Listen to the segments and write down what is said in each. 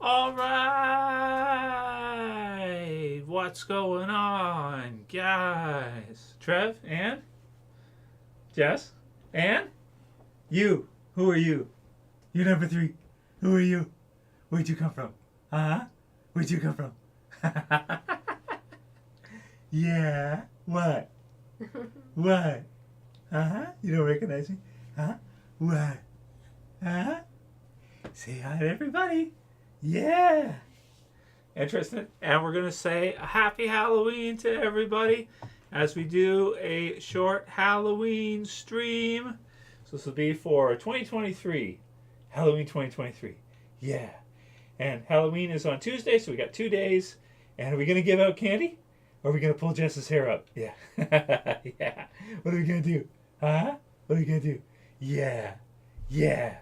All right. What's going on, guys? Trev and Jess and you. Who are you? You're number 3. Who are you? Where'd you come from? Where'd you come from? Yeah. What? What? You don't recognize me? What? Say hi to everybody. Yeah. Interesting. And we're going to say a happy Halloween to everybody as we do a short Halloween stream. So this will be for 2023. Halloween 2023. Yeah. And Halloween is on Tuesday, so we got 2 days. And are we going to give out candy? Or are we going to pull Jess's hair up? Yeah. Yeah. What are we going to do? What are we going to do? Yeah. Yeah.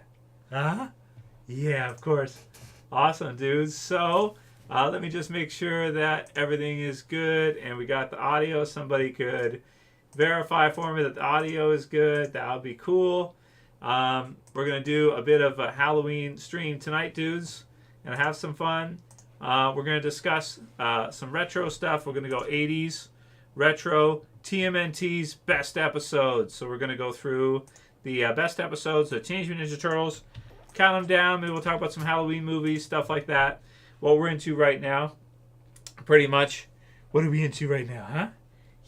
Yeah, of course. Awesome, dudes. So, let me just make sure that everything is good and we got the audio. Somebody could verify for me that the audio is good. That would be cool. We're going to do a bit of a Halloween stream tonight, dudes, and have some fun. We're going to discuss some retro stuff. We're going to go 80s, retro, TMNT's best episodes. So we're going to go through the best episodes of Teenage Mutant Ninja Turtles. Count them down. Maybe we'll talk about some Halloween movies, stuff like that. What we're into right now, pretty much. What are we into right now, huh?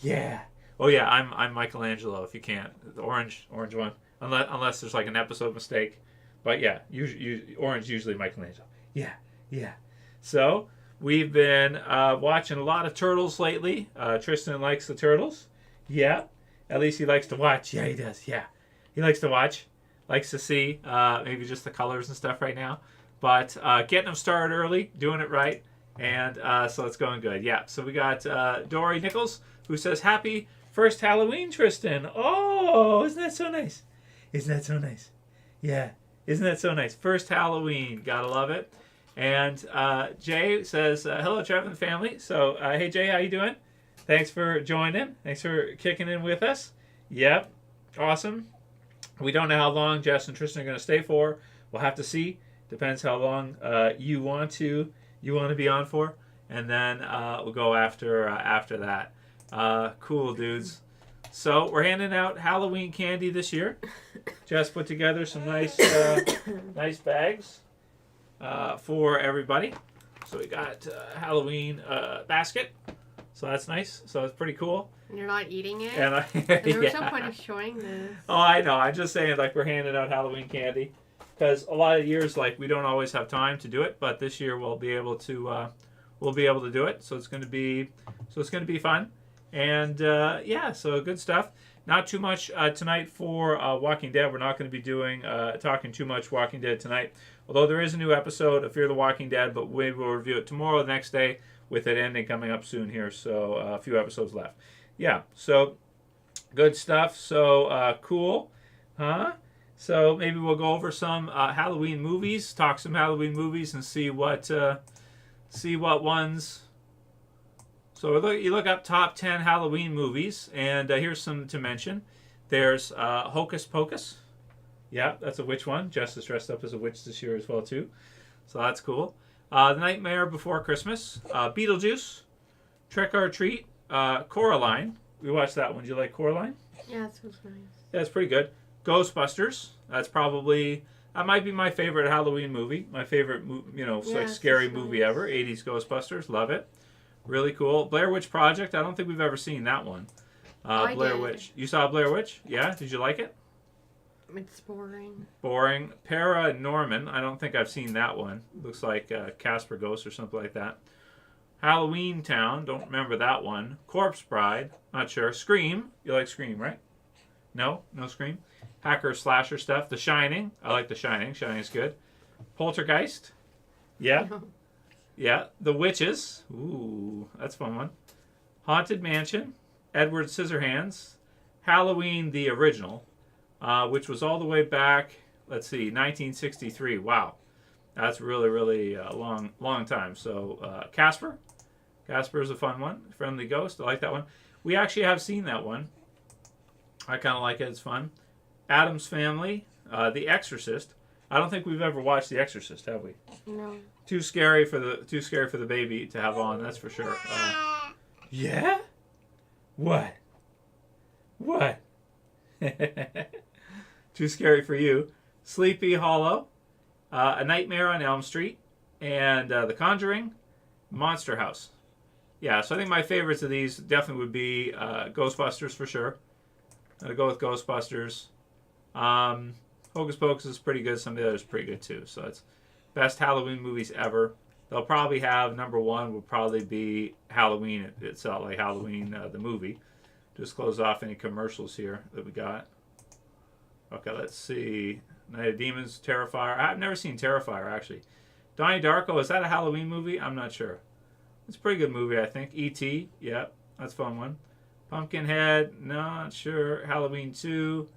Yeah. Oh yeah, I'm Michaelangelo. If you can't, the orange one. Unless there's like an episode mistake, but yeah, orange usually Michaelangelo. Yeah. So we've been watching a lot of Turtles lately. Tristan likes the Turtles. Yeah. At least he likes to watch. Yeah, he does. Yeah. He likes to watch. Likes to see maybe just the colors and stuff right now. But getting them started early, doing it right. And so it's going good. Yeah. So we got Dory Nichols, who says, happy first Halloween, Tristan. Oh, isn't that so nice? Isn't that so nice? Yeah. Isn't that so nice? First Halloween. Gotta love it. And Jay says, hello, Trev and the family. So, hey, Jay, how you doing? Thanks for joining. Thanks for kicking in with us. Yep. Awesome. We don't know how long Jess and Tristan are going to stay for. We'll have to see. Depends how long you want to be on for. And then we'll go after that. Cool, dudes. So, we're handing out Halloween candy this year. Jess put together some nice bags. For everybody. So we got a Halloween basket. So that's nice. So it's pretty cool. And you're not eating it? And There's no point of showing this. Oh, I know. I'm just saying, like, we're handing out Halloween candy. Because a lot of years, like, we don't always have time to do it. But this year we'll be able to do it. So it's going to be fun. And, yeah, so good stuff. Not too much tonight for Walking Dead. We're not going to be talking too much Walking Dead tonight. Although there is a new episode of Fear the Walking Dead, but we will review it tomorrow, the next day, with it ending coming up soon here. So a few episodes left. Yeah, so good stuff. So cool. So maybe we'll go over some Halloween movies, talk some Halloween movies, and see what ones. So you look up top 10 Halloween movies, and here's some to mention. There's Hocus Pocus. Yeah, that's a witch one. Jess is dressed up as a witch this year as well, too. So that's cool. The Nightmare Before Christmas. Beetlejuice. Trick or Treat. Coraline. We watched that one. Did you like Coraline? Yeah, it was nice. Yeah, it's pretty good. Ghostbusters. That might be my favorite Halloween movie. My favorite, scary movie ever. 80s Ghostbusters. Love it. Really cool. Blair Witch Project. I don't think we've ever seen that one. Blair Witch. You saw Blair Witch? Yeah? Did you like it? It's boring. Boring. Paranorman. I don't think I've seen that one. Looks like Casper Ghost or something like that. Halloween Town. Don't remember that one. Corpse Bride. Not sure. Scream. You like Scream, right? No? No Scream? Hacker Slasher stuff. The Shining. I like The Shining. Shining's good. Poltergeist. Yeah. Yeah. The Witches. Ooh, that's a fun one. Haunted Mansion. Edward Scissorhands. Halloween the original. Which was all the way back, 1963. Wow. That's really, really a long time. So, Casper. Casper is a fun one. Friendly Ghost. I like that one. We actually have seen that one. I kind of like it. It's fun. Addams Family. The Exorcist. I don't think we've ever watched The Exorcist, have we? No. Too scary for the baby to have on, that's for sure. Yeah? What? What? Too scary for you. Sleepy Hollow, A Nightmare on Elm Street, and The Conjuring, Monster House. Yeah, so I think my favorites of these definitely would be Ghostbusters for sure. I'd go with Ghostbusters. Hocus Pocus is pretty good. Some of the others are pretty good too. So it's best Halloween movies ever. They'll probably have number one will probably be Halloween itself, like Halloween the movie. Just close off any commercials here that we got. Okay, let's see. Night of Demons, Terrifier. I've never seen Terrifier actually. Donnie Darko, is that a Halloween movie? I'm not sure. It's a pretty good movie, I think. E.T., yeah, that's a fun one. Pumpkinhead, no, not sure. Halloween 2.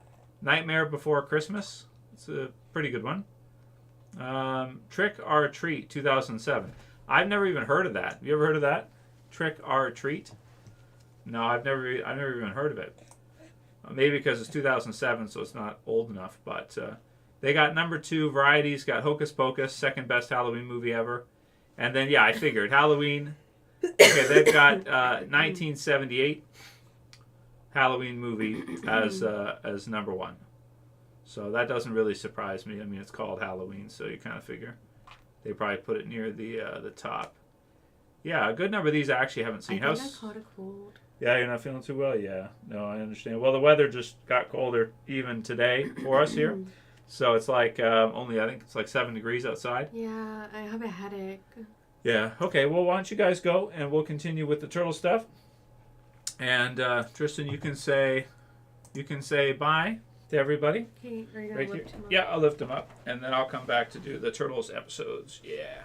Nightmare Before Christmas. It's a pretty good one. Trick or Treat, 2007. I've never even heard of that. Have you ever heard of that? Trick or Treat? No, I've never even heard of it. Maybe because it's 2007, so it's not old enough. But they got number 2 varieties. Got Hocus Pocus, second best Halloween movie ever. And then, yeah, I figured Halloween. Okay, they've got 1978 Halloween movie as number 1. So that doesn't really surprise me. I mean, it's called Halloween, so you kind of figure they probably put it near the top. Yeah, a good number of these I actually haven't seen. I think I caught a cold. Yeah, you're not feeling too well? Yeah. No, I understand. Well, the weather just got colder even today for us here. So it's like only, I think it's like 7 degrees outside. Yeah, I have a headache. Yeah. Okay, well, why don't you guys go, and we'll continue with the turtle stuff. And Tristan, you can say bye to everybody. Okay, are you going to lift him up? Yeah, I'll lift them up, and then I'll come back to do the Turtles episodes. Yeah.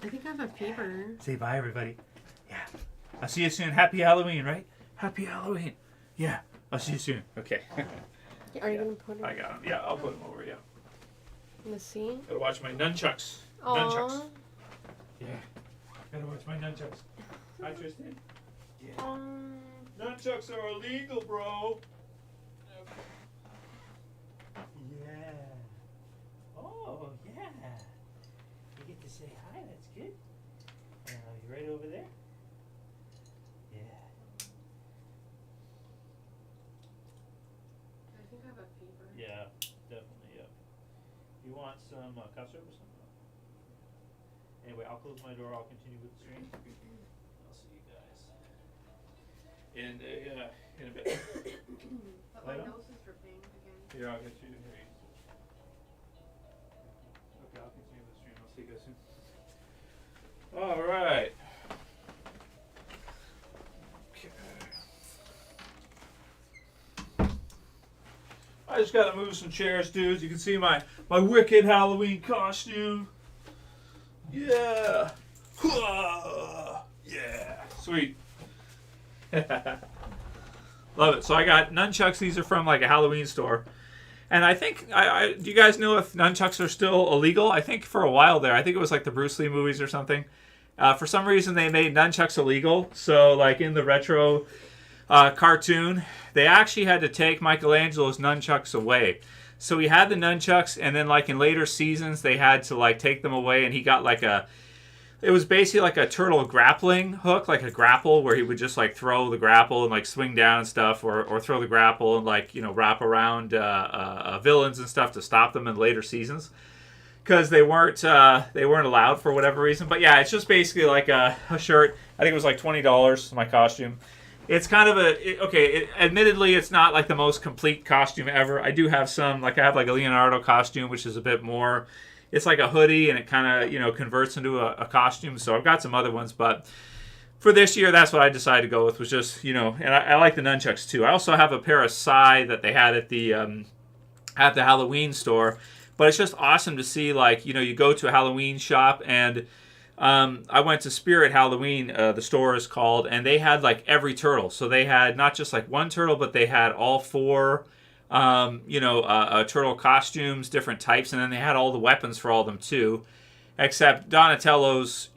I think I have a fever. Say bye, everybody. Yeah. I'll see you soon. Happy Halloween, right? Happy Halloween. Yeah. I'll see you soon. Okay. Are you going to put him? I got him. Yeah, I'll put him over, yeah. Let's see. Gotta watch my nunchucks. Aww. Nunchucks. Yeah. Gotta watch my nunchucks. Hi, Tristan. Yeah. Nunchucks are illegal, bro. Yeah. Oh, yeah. You get to say hi. That's good. You right over there? Yeah. I think I have a fever. Yeah, definitely, yeah. You want some cough syrup or something? Anyway, I'll close my door. I'll continue with the stream. I'll see you guys in a bit. But my nose is dripping again. Here, I'll get you. Here. Okay, I'll continue with the stream. I'll see you guys soon. All right. Okay. I just got to move some chairs, dudes. You can see my wicked Halloween costume. Yeah. Yeah. Sweet. Love it. So I got nunchucks. These are from like a Halloween store. And I think, do you guys know if nunchucks are still illegal? I think for a while there, I think it was like the Bruce Lee movies or something. For some reason, they made nunchucks illegal. So like in the retro cartoon, they actually had to take Michelangelo's nunchucks away. So he had the nunchucks, and then like in later seasons, they had to like take them away, and he got like it was basically like a turtle grappling hook, like a grapple, where he would just like throw the grapple and like swing down and stuff, or throw the grapple and like, you know, wrap around villains and stuff to stop them in later seasons, because they weren't allowed for whatever reason. But yeah, it's just basically like a shirt. I think it was like $20, my costume. It's kind of admittedly, it's not like the most complete costume ever. I do have some, like I have like a Leonardo costume, which is a bit more, it's like a hoodie, and it kind of, you know, converts into a costume. So I've got some other ones, but for this year, that's what I decided to go with, was just, you know, and I like the nunchucks too. I also have a pair of sai that they had at the Halloween store, but it's just awesome to see, like, you know, you go to a Halloween shop, and I went to Spirit Halloween, the store is called, and they had like every turtle. So they had not just like one turtle, but they had all 4, turtle costumes, different types, and then they had all the weapons for all of them too. Except Donatello's,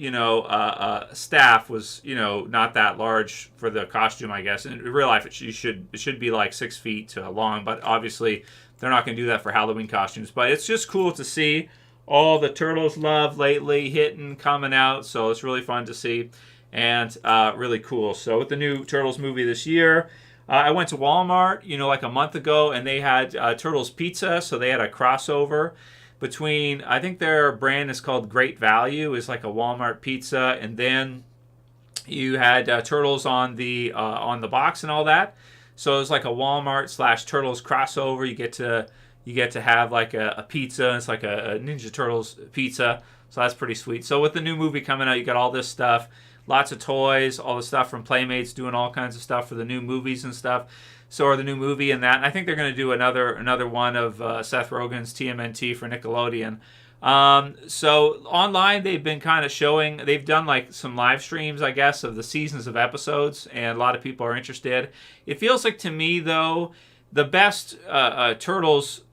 staff was, not that large for the costume, I guess. In real life, it should be like 6 feet long, but obviously they're not going to do that for Halloween costumes. But it's just cool to see all the Turtles love lately hitting, coming out. So it's really fun to see and really cool. So with the new Turtles movie this year, I went to Walmart, like a month ago, and they had Turtles Pizza. So they had a crossover between, I think their brand is called Great Value, is like a Walmart pizza, and then you had Turtles on the box and all that. So it's like a Walmart / Turtles crossover. You get to have like a pizza. It's like a Ninja Turtles pizza. So that's pretty sweet. So with the new movie coming out, you got all this stuff, lots of toys, all the stuff from Playmates doing all kinds of stuff for the new movies and stuff. So or the new movie and that. And I think they're going to do another one of Seth Rogen's TMNT for Nickelodeon. So online they've been kind of showing, they've done like some live streams, I guess, of the seasons of episodes, and a lot of people are interested. It feels like to me though, the best Turtles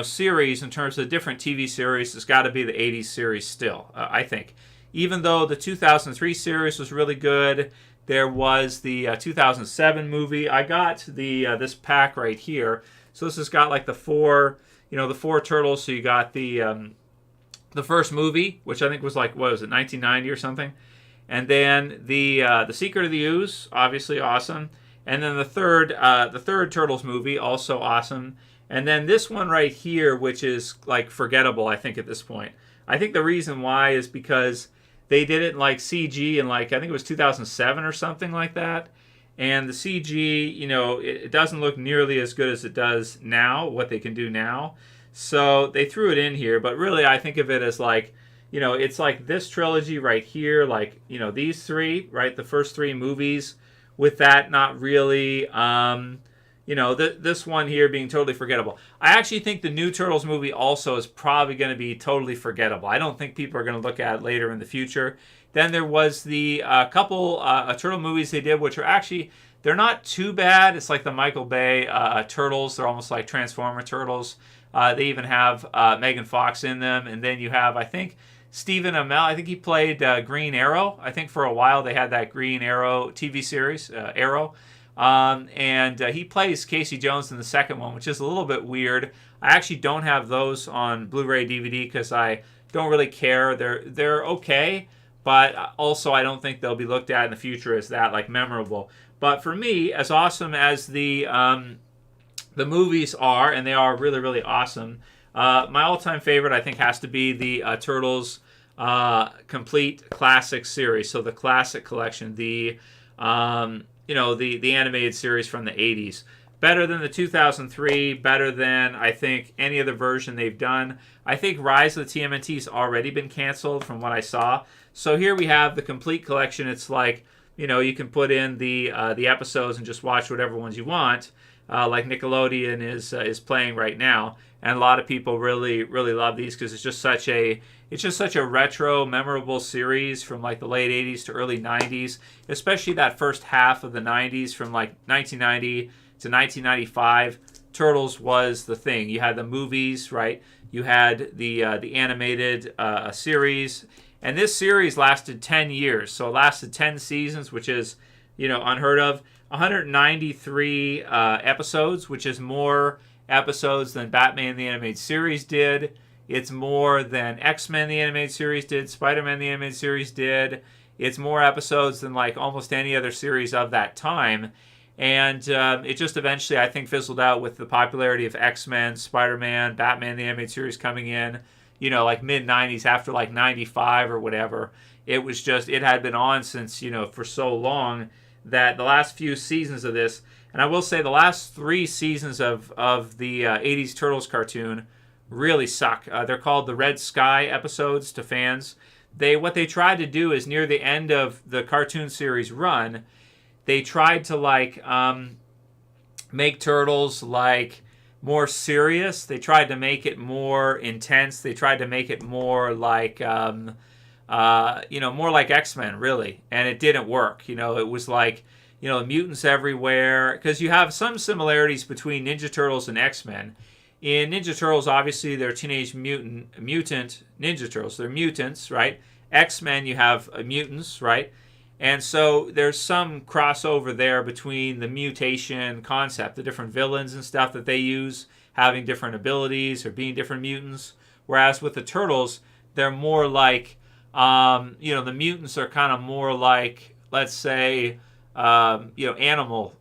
series in terms of different TV series has got to be the 80s series still, I think. Even though the 2003 series was really good, there was the 2007 movie. I got this pack right here. So this has got like the four Turtles. So you got the first movie, which I think was like, what was it, 1990 or something? And then the Secret of the Ooze, obviously awesome. And then the third Turtles movie, also awesome. And then this one right here, which is like forgettable, I think, at this point. I think the reason why is because they did it in like CG in like, I think it was 2007 or something like that. And the CG, it doesn't look nearly as good as it does now, what they can do now. So they threw it in here, but really I think of it as like, it's like this trilogy right here, like, these three, right? The first three movies with that not really, this one here being totally forgettable. I actually think the new Turtles movie also is probably going to be totally forgettable. I don't think people are going to look at it later in the future. Then there was the couple Turtle movies they did, which are actually, they're not too bad. It's like the Michael Bay Turtles. They're almost like Transformer Turtles. They even have Megan Fox in them. And then you have, I think, Stephen Amell. I think he played Green Arrow. I think for a while they had that Green Arrow TV series, Arrow. And he plays Casey Jones in the second one, which is a little bit weird. I actually don't have those on Blu-ray DVD because I don't really care. They're okay, but also I don't think they'll be looked at in the future as that like memorable. But for me, as awesome as the movies are, and they are really, really awesome, my all-time favorite I think has to be the Turtles complete classic series. So the classic collection, the animated series from the 80s. Better than the 2003, better than, I think, any other version they've done. I think Rise of the TMNT's already been canceled from what I saw. So here we have the complete collection. It's like, you can put in the episodes and just watch whatever ones you want, like Nickelodeon is playing right now. And a lot of people really, really love these because it's just such a retro, memorable series from like the late 80s to early 90s, especially that first half of the 90s from like 1990 to 1995. Turtles was the thing. You had the movies, right? You had the animated series. And this series lasted 10 years. So it lasted 10 seasons, which is, unheard of. 193 episodes, which is more episodes than Batman the Animated Series did. It's more than X-Men the Animated Series did, Spider-Man the Animated Series did. It's more episodes than like almost any other series of that time. And it just eventually, I think, fizzled out with the popularity of X-Men, Spider-Man, Batman the Animated Series coming in, like mid-90s after like 95 or whatever. It was just, it had been on since, for so long that the last few seasons of this, and I will say the last 3 seasons of the 80s Turtles cartoon really suck. They're called the Red Sky episodes to fans. What they tried to do is near the end of the cartoon series run, they tried to like make Turtles like more serious. They tried to make it more intense. They tried to make it more like more like X-Men really, and it didn't work. It was like mutants everywhere, because you have some similarities between Ninja Turtles and X-Men. In Ninja Turtles, obviously, they're Teenage Mutant Ninja Turtles. They're mutants, right? X-Men, you have mutants, right? And so there's some crossover there between the mutation concept, the different villains and stuff that they use, having different abilities or being different mutants. Whereas with the Turtles, they're more like, the mutants are kind of more like, let's say, animal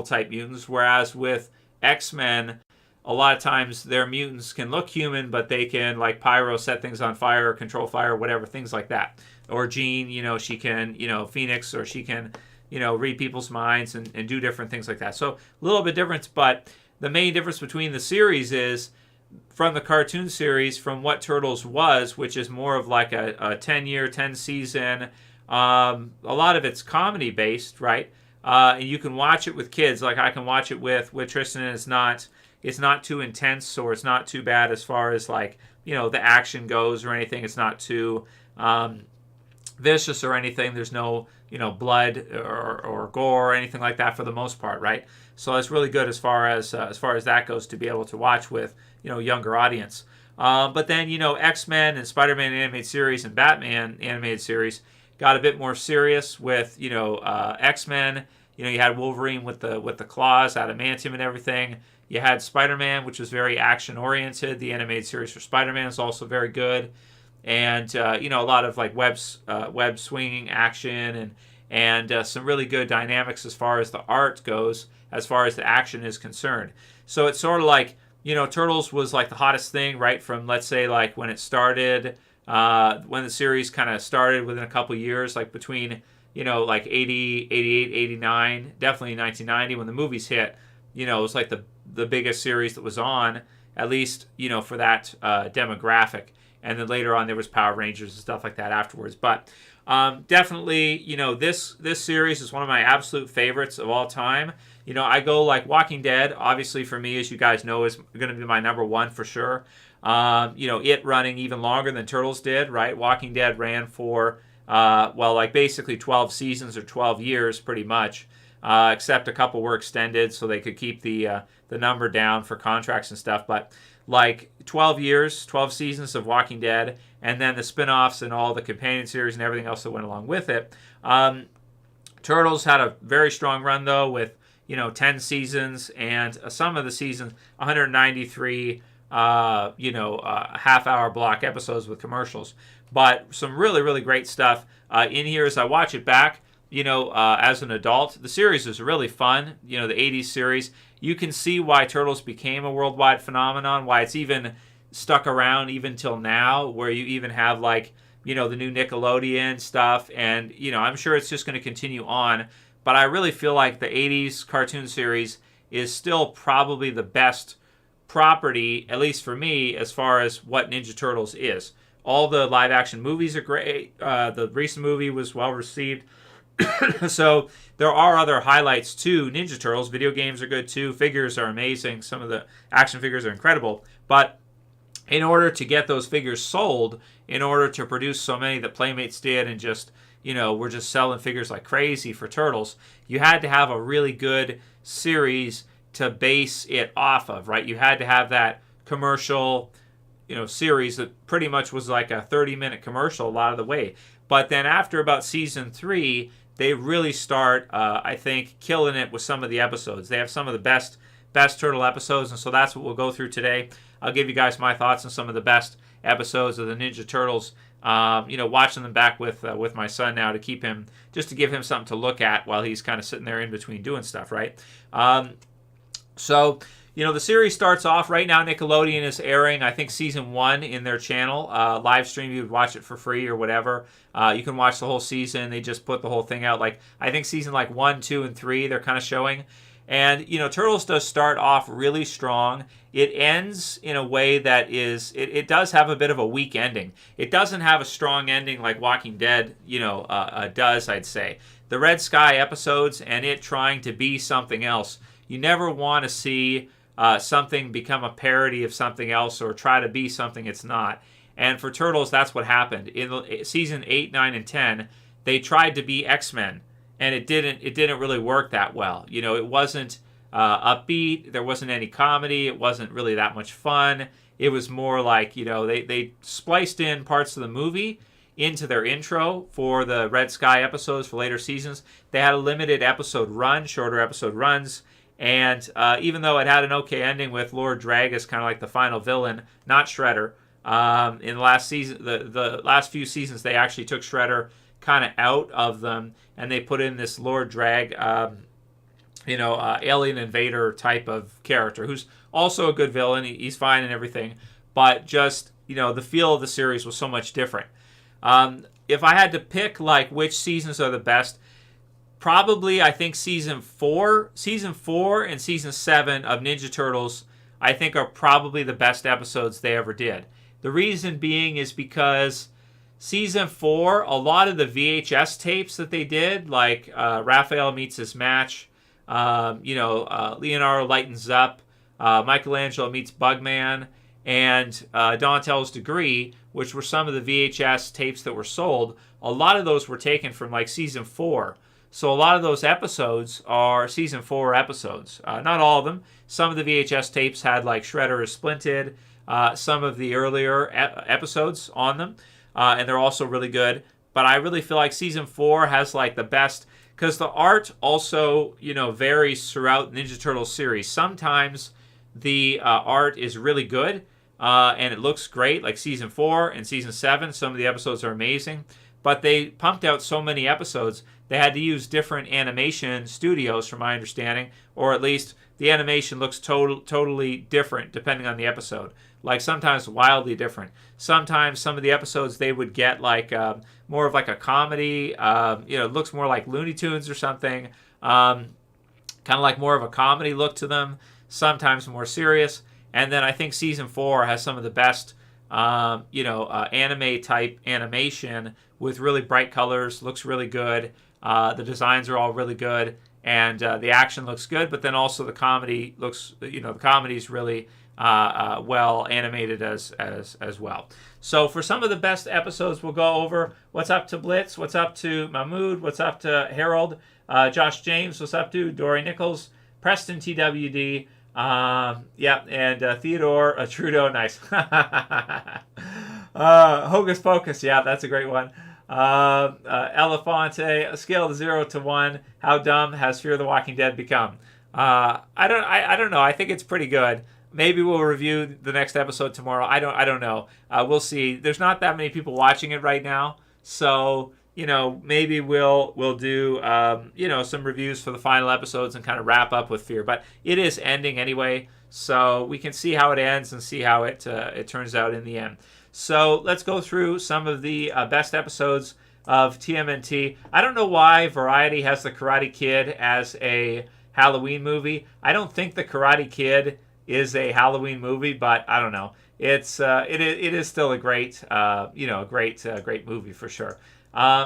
type mutants. Whereas with X-Men, a lot of times their mutants can look human, but they can, like Pyro, set things on fire, control fire, whatever, things like that. Or Jean, she can, Phoenix, or she can, read people's minds and do different things like that. So a little bit different, but the main difference between the series is from the cartoon series, from what Turtles was, which is more of like a 10-year, 10-season, a lot of it's comedy based, right? And you can watch it with kids, like I can watch it with Tristan, and it's not too intense, or it's not too bad as far as like, the action goes or anything. It's not too vicious or anything. There's no, blood or gore or anything like that for the most part, right? So it's really good as far as that goes, to be able to watch with, younger audience. But then, X-Men and Spider-Man animated series and Batman animated series got a bit more serious with, X-Men. You had Wolverine with the claws, adamantium and everything. You had Spider-Man, which was very action-oriented. The animated series for Spider-Man is also very good. And, a lot of like web swinging action and some really good dynamics as far as the art goes, as far as the action is concerned. So it's sort of like, Turtles was like the hottest thing, right, from, let's say, like when it started, when the series kind of started within a couple years, like between, like 80, 88, 89, definitely 1990 when the movies hit, it was like the biggest series that was on, at least, for that demographic. And then later on there was Power Rangers and stuff like that afterwards. But definitely, this series is one of my absolute favorites of all time. I go like Walking Dead, obviously for me, as you guys know, is going to be my number one for sure. It running even longer than Turtles did, right? Walking Dead ran for, basically 12 seasons or 12 years pretty much, except a couple were extended so they could keep the number down for contracts and stuff. But like 12 years, 12 seasons of Walking Dead, and then the spin-offs and all the companion series and everything else that went along with it. Turtles had a very strong run, though, with 10 seasons, and some of the seasons 193 half-hour block episodes with commercials. But some really, really great stuff in here as I watch it back. As an adult, the series is really fun. The 80s series. You can see why Turtles became a worldwide phenomenon, why it's even stuck around even till now, where you even have like, the new Nickelodeon stuff. And, I'm sure it's just going to continue on. But I really feel like the 80s cartoon series is still probably the best property, at least for me, as far as what Ninja Turtles is. All the live action movies are great. The recent movie was well received. So there are other highlights to Ninja Turtles. Video games are good too. Figures are amazing. Some of the action figures are incredible. But in order to get those figures sold, in order to produce so many that Playmates did and just, we're just selling figures like crazy for Turtles, you had to have a really good series to base it off of, right? You had to have that commercial, series that pretty much was like a 30-minute commercial a lot of the way. But then after about season 3, they really start, I think, killing it with some of the episodes. They have some of the best Turtle episodes, and so that's what we'll go through today. I'll give you guys my thoughts on some of the best episodes of the Ninja Turtles. Watching them back with my son now to give him something to look at while he's kind of sitting there in between doing stuff, right? So the series starts off right now. Nickelodeon is airing, I think, season 1 in their channel. Live stream, you would watch it for free or whatever. You can watch the whole season. They just put the whole thing out. Like, I think season 1, 2, and 3, they're kind of showing. And, Turtles does start off really strong. It ends in a way that is, it does have a bit of a weak ending. It doesn't have a strong ending like Walking Dead, does, I'd say. The Red Sky episodes and it trying to be something else. You never want to see something become a parody of something else or try to be something it's not. And for Turtles, that's what happened. In season 8, 9, and 10, they tried to be X-Men. And it didn't really work that well. It wasn't upbeat. There wasn't any comedy. It wasn't really that much fun. It was more like, they spliced in parts of the movie into their intro for the Red Sky episodes for later seasons. They had a limited episode run, shorter episode runs, And even though it had an okay ending with Lord Drag as kind of like the final villain, not Shredder, in the last season, the last few seasons, they actually took Shredder kind of out of them, and they put in this Lord Drag, alien invader type of character, who's also a good villain. He's fine and everything, but just, the feel of the series was so much different. If I had to pick like which seasons are the best, probably I think season 4 and season 7 of Ninja Turtles, I think, are probably the best episodes they ever did. The reason being is because season 4, a lot of the VHS tapes that they did, like Raphael meets his match, Leonardo lightens up, Michaelangelo meets Bugman, and Donatello's Degree, which were some of the VHS tapes that were sold, a lot of those were taken from like season 4. So a lot of those episodes are season 4 episodes. Not all of them. Some of the VHS tapes had like Shredder is Splinted, some of the earlier episodes on them, and they're also really good. But I really feel like season 4 has like the best, because the art also, varies throughout Ninja Turtles series. Sometimes the art is really good, and it looks great, like season 4 and season 7. Some of the episodes are amazing, but they pumped out so many episodes, they had to use different animation studios, from my understanding, or at least the animation looks totally different depending on the episode. Like sometimes wildly different. Sometimes some of the episodes they would get like more of like a comedy. It looks more like Looney Tunes or something. Kind of like more of a comedy look to them. Sometimes more serious. And then I think season 4 has some of the best, anime type animation with really bright colors. Looks really good. The designs are all really good, and the action looks good. But then also the comedy looks, the comedy is really well animated as well. So for some of the best episodes, we'll go over what's up to Blitz, what's up to Mahmood, what's up to Harold, Josh James, what's up to Dory Nichols, Preston TWD, and Theodore Trudeau, nice. Hocus Pocus, yeah, that's a great one. Elefante, a scale of 0 to 1. How dumb has Fear the Walking Dead become? I don't know. I think it's pretty good. Maybe we'll review the next episode tomorrow. I don't know. We'll see. There's not that many people watching it right now, so maybe we'll do some reviews for the final episodes and kind of wrap up with Fear. But it is ending anyway, so we can see how it ends and see how it turns out in the end. So let's go through some of the best episodes of TMNT. I don't know why Variety has the Karate Kid as a Halloween movie. I don't think the Karate Kid is a Halloween movie, but I don't know. It is still a great great movie for sure.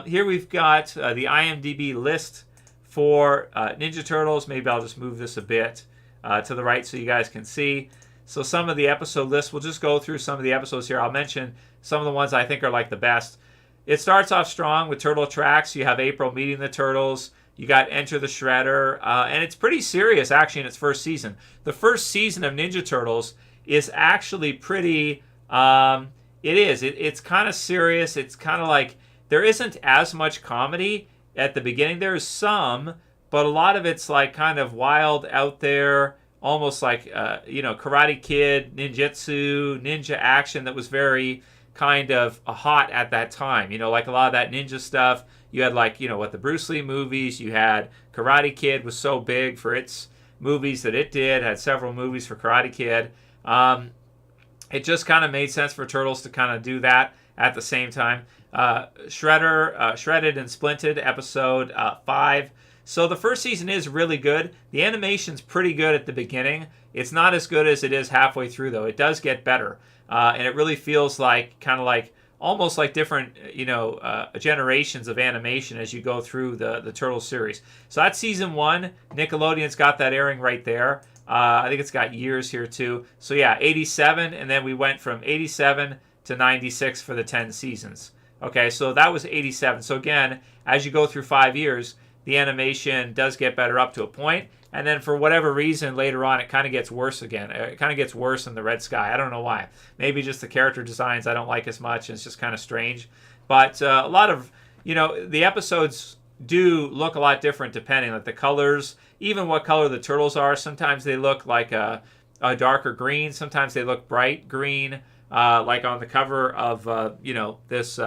Here we've got the IMDb list for Ninja Turtles. Maybe I'll just move this a bit to the right so you guys can see. So some of the episode lists, we'll just go through some of the episodes here. I'll mention some of the ones I think are like the best. It starts off strong with Turtle Tracks. You have April meeting the Turtles. You got Enter the Shredder. And it's pretty serious, actually, in its first season. The first season of Ninja Turtles is actually pretty... It's kind of serious. It's kind of like... There isn't as much comedy at the beginning. There's some, but a lot of it's like kind of wild out there, almost like, Karate Kid, ninjutsu, ninja action that was very kind of hot at that time. Like a lot of that ninja stuff. You had like, the Bruce Lee movies. You had Karate Kid was so big for its movies that it did. Had several movies for Karate Kid. It just kind of made sense for Turtles to kind of do that at the same time. Shredded and Splinted, episode 5. So the first season is really good. The animation's pretty good at the beginning. It's not as good as it is halfway through, though. It does get better. And it really feels like, kind of like, almost like different, generations of animation as you go through the Turtles series. So that's season 1. Nickelodeon's got that airing right there. I think it's got years here, too. So yeah, 87, and then we went from 87 to 96 for the 10 seasons. Okay, so that was 87. So again, as you go through 5 years, the animation does get better up to a point, and then for whatever reason, later on, it kind of gets worse again. It kind of gets worse in the Red Sky. I don't know why. Maybe just the character designs I don't like as much, and it's just kind of strange. But a lot of, the episodes do look a lot different depending, like the colors, even what color the turtles are. Sometimes they look like a darker green. Sometimes they look bright green, like on the cover of this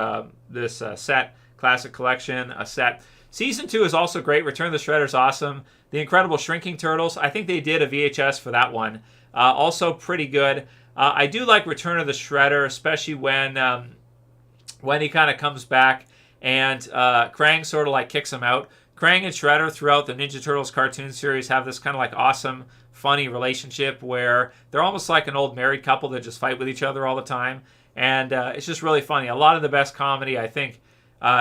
set, Classic Collection set. Season 2 is also great. Return of the Shredder's awesome. The Incredible Shrinking Turtles, I think they did a VHS for that one. Also pretty good. I do like Return of the Shredder, especially when he kind of comes back and Krang sort of like kicks him out. Krang and Shredder throughout the Ninja Turtles cartoon series have this kind of like awesome, funny relationship where they're almost like an old married couple that just fight with each other all the time. And it's just really funny. A lot of the best comedy, I think,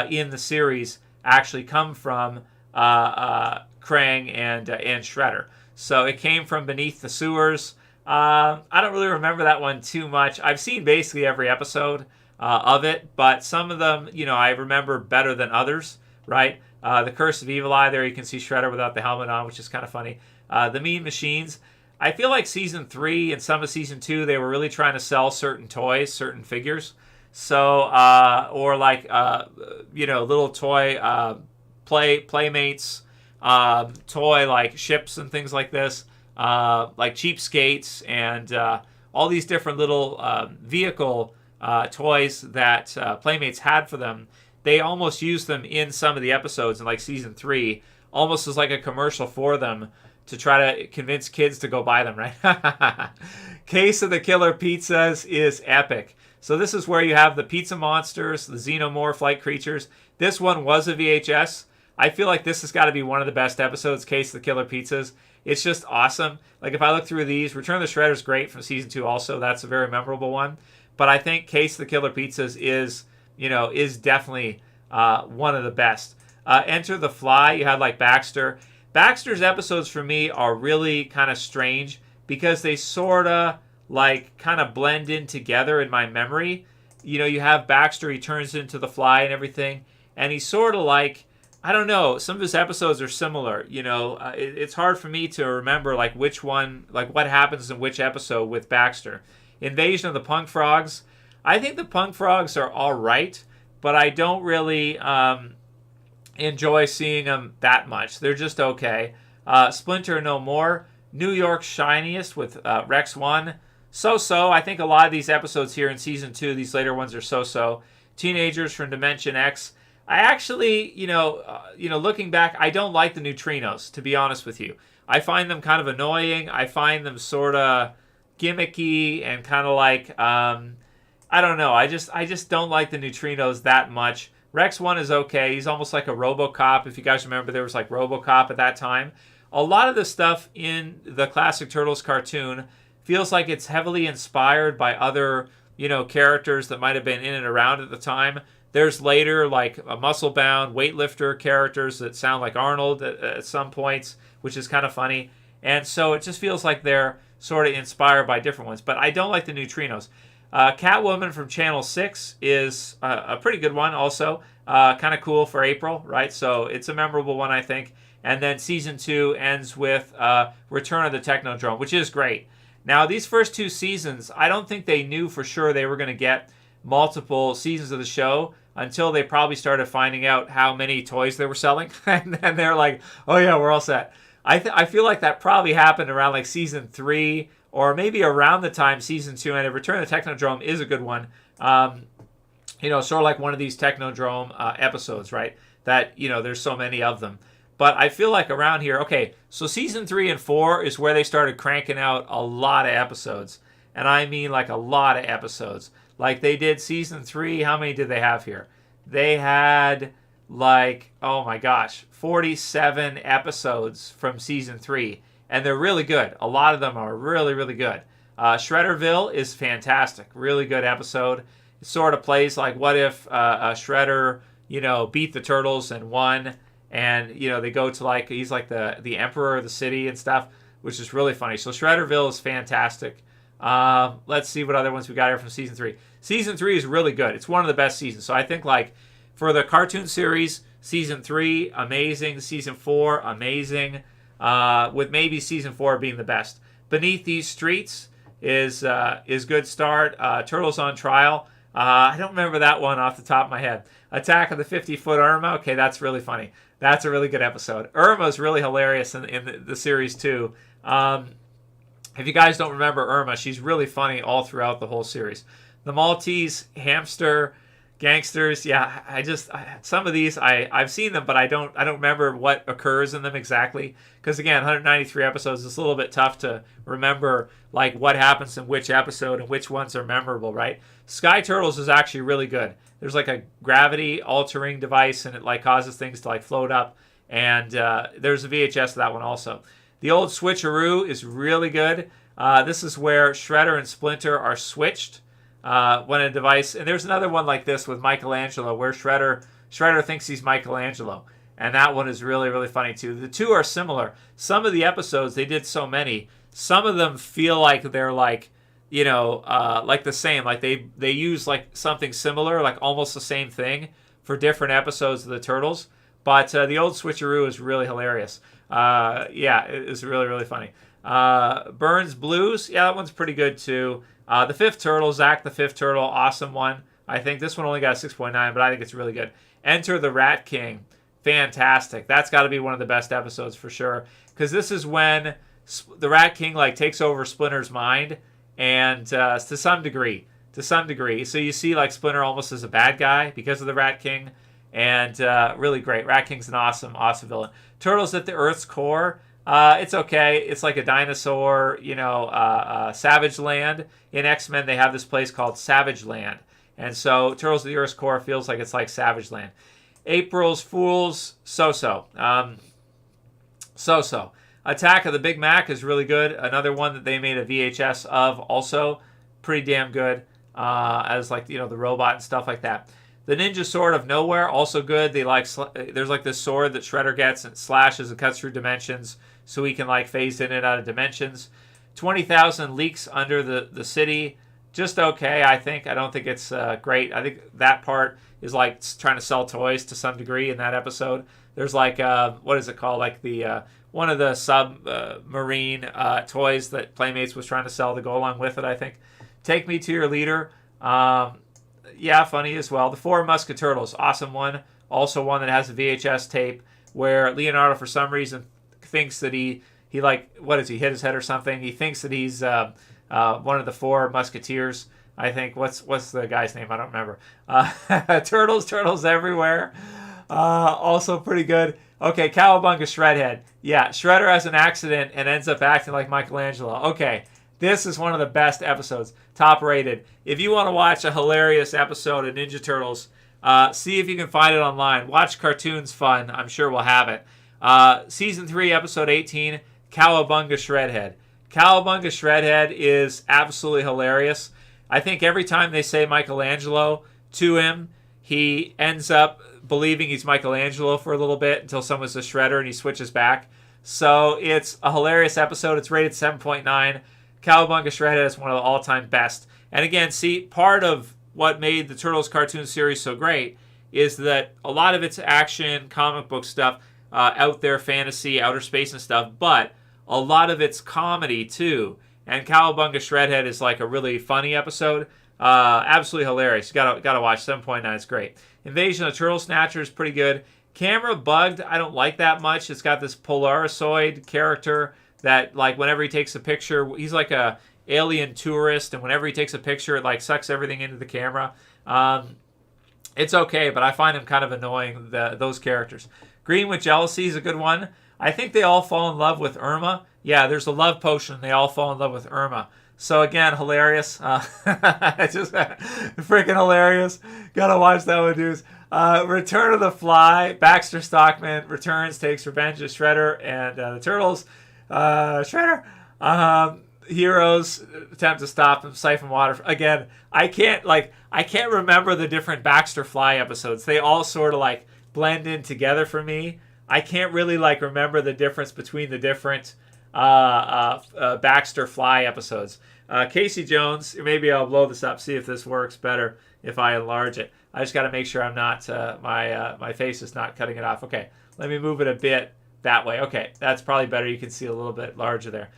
in the series actually come from Krang and Shredder. So it came from Beneath the Sewers. I don't really remember that one too much. I've seen basically every episode of it, but some of them, I remember better than others, right? The Curse of Evil Eye, there you can see Shredder without the helmet on, which is kind of funny. The Mean Machines, I feel like Season 3 and some of Season 2, they were really trying to sell certain toys, certain figures. So, or like, little toy playmates, toy like ships and things like this, like cheapskates and all these different little vehicle toys that Playmates had for them. They almost used them in some of the episodes in like Season 3, almost as like a commercial for them to try to convince kids to go buy them, right? Case of the Killer Pizzas is epic. So this is where you have the pizza monsters, the xenomorph-like creatures. This one was a VHS. I feel like this has got to be one of the best episodes, Case of the Killer Pizzas. It's just awesome. Like if I look through these, Return of the Shredder is great from Season 2 also. That's a very memorable one. But I think Case of the Killer Pizzas is definitely one of the best. Enter the Fly, you had like Baxter. Baxter's episodes for me are really kind of strange because they sort of like kind of blend in together in my memory. You have Baxter, he turns into the Fly and everything, and he's sort of like, I don't know, some of his episodes are similar. It's hard for me to remember like which one, like what happens in which episode with Baxter. Invasion of the Punk Frogs. I think the Punk Frogs are all right, but I don't really enjoy seeing them that much. They're just okay. Splinter No More. New York's Shiniest with Rex 1. So-so. I think a lot of these episodes here in Season 2, these later ones are so-so. Teenagers from Dimension X. I actually, looking back, I don't like the neutrinos, to be honest with you. I find them kind of annoying. I find them sort of gimmicky and kind of like, I don't know. I just don't like the neutrinos that much. Rex 1 is okay. He's almost like a RoboCop. If you guys remember, there was like RoboCop at that time. A lot of the stuff in the Classic Turtles cartoon feels like it's heavily inspired by other, characters that might have been in and around at the time. There's later like a muscle-bound weightlifter characters that sound like Arnold at some points, which is kind of funny. And so it just feels like they're sort of inspired by different ones. But I don't like the neutrinos. Catwoman from Channel 6 is a pretty good one also. Kind of cool for April, right? So it's a memorable one, I think. And then Season 2 ends with Return of the Technodrome, which is great. Now, these first two seasons, I don't think they knew for sure they were going to get multiple seasons of the show until they probably started finding out how many toys they were selling. And then they're like, oh yeah, we're all set. I feel like that probably happened around like Season 3 or maybe around the time Season 2 ended. Return of the Technodrome is a good one. Sort of like one of these Technodrome episodes, right? That, there's so many of them. But I feel like around here, okay, so Season 3 and 4 is where they started cranking out a lot of episodes. And I mean like a lot of episodes. Like they did Season 3, how many did they have here? They had like, oh my gosh, 47 episodes from Season 3. And they're really good. A lot of them are really, really good. Shredderville is fantastic. Really good episode. It sort of plays like what if Shredder, beat the Turtles and won. And, they go to like, he's like the emperor of the city and stuff, which is really funny. So Shredderville is fantastic. Let's see what other ones we got here from Season 3. Season 3 is really good. It's one of the best seasons. So I think like for the cartoon series, Season 3, amazing. Season 4, amazing. With maybe Season 4 being the best. Beneath These Streets is good start. Turtles on Trial. I don't remember that one off the top of my head. Attack of the 50-Foot Irma. Okay, that's really funny. That's a really good episode. Irma's really hilarious in the series too. If you guys don't remember Irma, she's really funny all throughout the whole series. The Maltese Hamster Gangsters. Yeah, some of these I've seen them, but I don't remember what occurs in them exactly. Because again, 193 episodes, it's a little bit tough to remember like what happens in which episode and which ones are memorable, right? Sky Turtles is actually really good. There's like a gravity altering device, and it like causes things to like float up. And there's a VHS of that one also. The old Switcheroo is really good. This is where Shredder and Splinter are switched when a device. And there's another one like this with Michaelangelo where Shredder thinks he's Michaelangelo. And that one is really, really funny too. The two are similar. Some of the episodes, they did so many. Some of them feel like they're like, like the same. Like they use like something similar, like almost the same thing for different episodes of the Turtles. But the old Switcheroo is really hilarious. It's really, really funny. Burns Blues, yeah, that one's pretty good too. The Fifth Turtle, Zack the Fifth Turtle, awesome one. I think this one only got a 6.9, but I think it's really good. Enter the Rat King, fantastic. That's got to be one of the best episodes for sure. Because this is when the Rat King like takes over Splinter's mind, and to some degree. So you see like Splinter almost as a bad guy because of the Rat King. And really great. Rat King's an awesome villain. Turtles at the Earth's Core. It's okay. It's like a dinosaur, Savage Land. In X-Men, they have this place called Savage Land. And so Turtles at the Earth's Core feels like it's like Savage Land. April's Fools, so-so. So-so. Attack of the Big Mac is really good. Another one that they made a VHS of also. Pretty damn good. As like, the robot and stuff like that. The Ninja Sword of Nowhere, also good. There's like this sword that Shredder gets and slashes and cuts through dimensions so he can like phase in and out of dimensions. 20,000 Leaks Under the City, just okay, I think. I don't think it's great. I think that part is like trying to sell toys to some degree in that episode. There's like, what is it called? Like the one of the submarine toys that Playmates was trying to sell to go along with it, I think. Take Me to Your Leader. Yeah, funny as well. The Four Musketurtles, awesome one. Also one that has a VHS tape where Leonardo, for some reason, thinks that he like, what is he, hit his head or something? He thinks that he's one of the Four Musketeers. I think, what's the guy's name? I don't remember. Turtles Everywhere. Also pretty good. Okay, Cowabunga Shredhead. Yeah, Shredder has an accident and ends up acting like Michaelangelo. Okay. This is one of the best episodes, top rated. If you want to watch a hilarious episode of Ninja Turtles, see if you can find it online. Watch Cartoons Fun. I'm sure we'll have it. Season 3, Episode 18, Cowabunga Shredhead. Cowabunga Shredhead is absolutely hilarious. I think every time they say Michaelangelo to him, he ends up believing he's Michaelangelo for a little bit until someone's a Shredder and he switches back. So it's a hilarious episode. It's rated 7.9. Cowabunga Shredhead is one of the all-time best. And again, see, part of what made the Turtles cartoon series so great is that a lot of it's action, comic book stuff, out there, fantasy, outer space and stuff, but a lot of it's comedy too. And Cowabunga Shredhead is like a really funny episode. Absolutely hilarious. You gotta watch. 7.9, it's great. Invasion of Turtle Snatchers, pretty good. Camera Bugged, I don't like that much. It's got this Polaroid character that like whenever he takes a picture, he's like a alien tourist, and whenever he takes a picture, it like sucks everything into the camera. It's okay, but I find him kind of annoying, those characters. Green with Jealousy is a good one. I think they all fall in love with Irma. Yeah, there's a love potion. They all fall in love with Irma. So again, hilarious. It's just freaking hilarious. Gotta watch that one, dudes. Return of the Fly. Baxter Stockman returns, takes revenge of Shredder and the Turtles. Shredder. Heroes attempt to stop him, siphon water. Again, I can't remember the different Baxter Fly episodes. They all sort of like blend in together for me. I can't really like remember the difference between the different Baxter Fly episodes. Casey Jones, maybe I'll blow this up, see if this works better if I enlarge it. I just got to make sure I'm not, my face is not cutting it off. Okay, let me move it a bit that way. Okay, that's probably better. You can see a little bit larger there.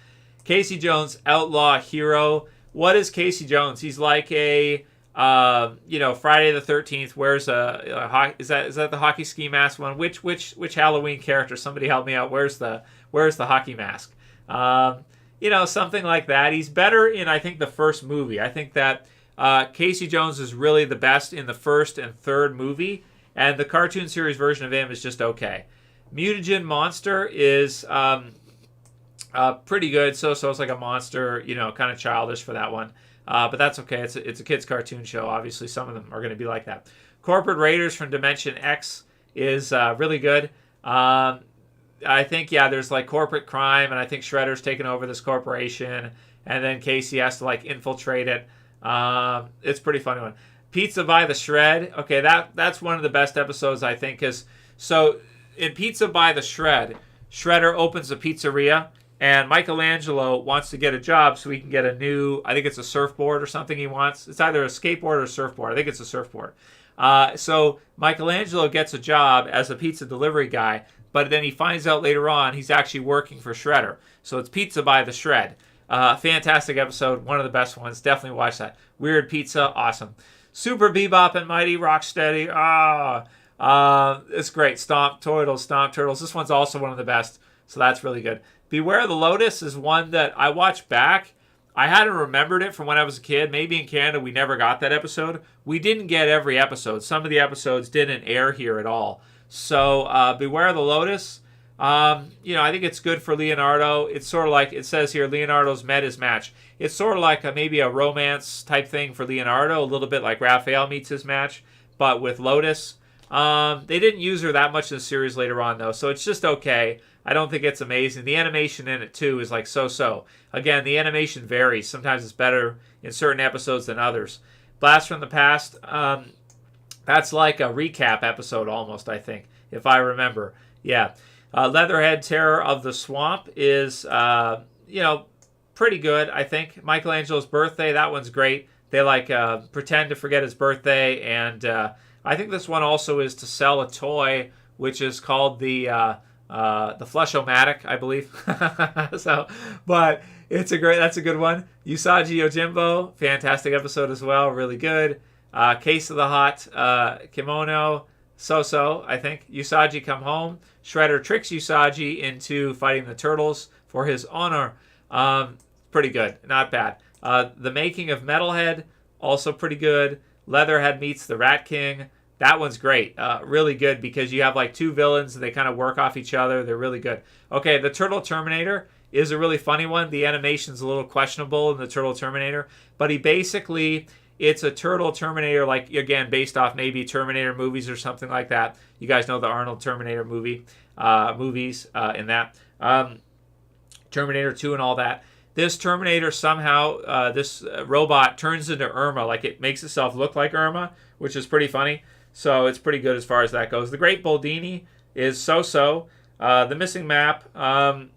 Casey Jones, outlaw hero. What is Casey Jones? He's like a Friday the 13th. Where's is that the hockey ski mask one? Which Halloween character? Somebody help me out. Where's the hockey mask? Something like that. He's better in, I think, the first movie. I think that Casey Jones is really the best in the first and third movie, and the cartoon series version of him is just okay. Mutagen Monster is pretty good. So it's like a monster, kind of childish for that one. But that's okay. It's a kid's cartoon show. Obviously, some of them are going to be like that. Corporate Raiders from Dimension X is really good. I think, there's like corporate crime, and I think Shredder's taken over this corporation, and then Casey has to like infiltrate it. It's a pretty funny one. Pizza by the Shred. Okay, that's one of the best episodes, I think, is so in Pizza by the Shred, Shredder opens a pizzeria, and Michaelangelo wants to get a job so he can get a new, I think it's a surfboard or something he wants. It's either a skateboard or a surfboard. I think it's a surfboard. So Michaelangelo gets a job as a pizza delivery guy, but then he finds out later on he's actually working for Shredder. So it's Pizza by the Shred. Fantastic episode. One of the best ones. Definitely watch that. Weird Pizza. Awesome. Super Bebop and Mighty Rocksteady. It's great. Stomp Turtles. This one's also one of the best. So that's really good. Beware the Lotus is one that I watched back. I hadn't remembered it from when I was a kid. Maybe in Canada we never got that episode. We didn't get every episode. Some of the episodes didn't air here at all. So Beware the Lotus, I think it's good for Leonardo. It's sort of like, it says here, Leonardo's met his match. It's sort of like maybe a romance type thing for Leonardo, a little bit like Raphael meets his match, but with Lotus. They didn't use her that much in the series later on, though, so it's just okay. I don't think it's amazing. The animation in it, too, is like so-so. Again, the animation varies. Sometimes it's better in certain episodes than others. Blast from the Past, that's like a recap episode almost, I think, if I remember. Yeah. Leatherhead Terror of the Swamp is, pretty good, I think. Michelangelo's Birthday, that one's great. They pretend to forget his birthday, and I think this one also is to sell a toy, which is called the Flush-O-Matic, I believe. But that's a good one. Usagi Yojimbo, fantastic episode as well, really good. Case of the Hot Kimono, so-so, I think. Usagi Come Home. Shredder tricks Usagi into fighting the Turtles for his honor. Pretty good, not bad. The Making of Metalhead, also pretty good. Leatherhead meets the Rat King. That one's great. Really good because you have like two villains and they kind of work off each other. They're really good. Okay, the Turtle Terminator is a really funny one. The animation's a little questionable in the Turtle Terminator, but it's a Turtle Terminator, like, again, based off maybe Terminator movies or something like that. You guys know the Arnold Terminator movies in that. Terminator 2 and all that. This Terminator somehow, this robot turns into Irma, like it makes itself look like Irma, which is pretty funny. So it's pretty good as far as that goes. The Great Boldini is so-so. The Missing Map,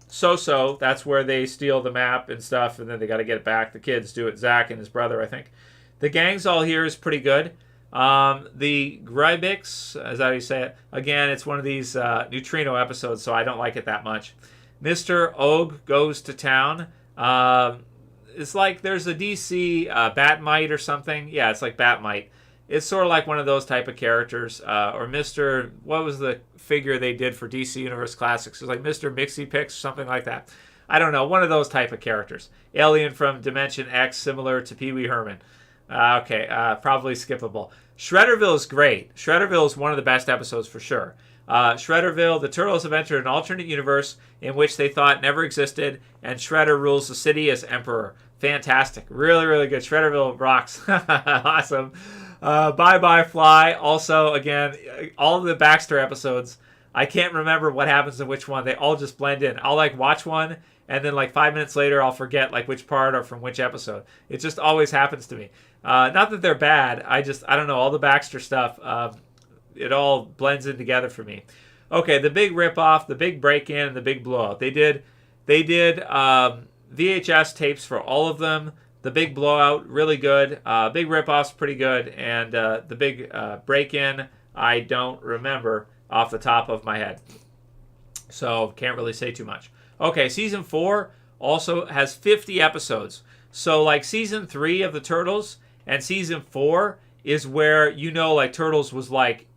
so-so. That's where they steal the map and stuff, and then they got to get it back. The kids do it, Zach and his brother, I think. The Gang's All Here is pretty good. The Grybix, is that how you say it? Again, it's one of these neutrino episodes, so I don't like it that much. Mr. Og Goes to Town. It's like there's a DC Batmite or something. Yeah, it's like Batmite. It's sort of like one of those type of characters. Or Mr. What was the figure they did for DC Universe Classics? It was like Mr. Mixie Pix or something like that. I don't know. One of those type of characters. Alien from Dimension X, similar to Pee Wee Herman. Probably skippable. Shredderville is great. Shredderville is one of the best episodes for sure. Shredderville, the Turtles have entered an alternate universe in which they thought never existed, and Shredder rules the city as emperor. Fantastic. Really, really good. Shredderville rocks. Awesome. Bye Bye Fly. Also, again, all of the Baxter episodes, I can't remember what happens in which one. They all just blend in. I'll watch one, and then 5 minutes later, I'll forget which part or from which episode. It just always happens to me. Not that they're bad. I don't know. All the Baxter stuff, it all blends in together for me. Okay, the big ripoff, the big break-in, and the big blowout. They did VHS tapes for all of them. The big blowout, really good. Big ripoff's pretty good. And the big break-in, I don't remember off the top of my head. So, can't really say too much. Okay, Season 4 also has 50 episodes. So, Season 3 of the Turtles And season 4 is where, like Turtles was like,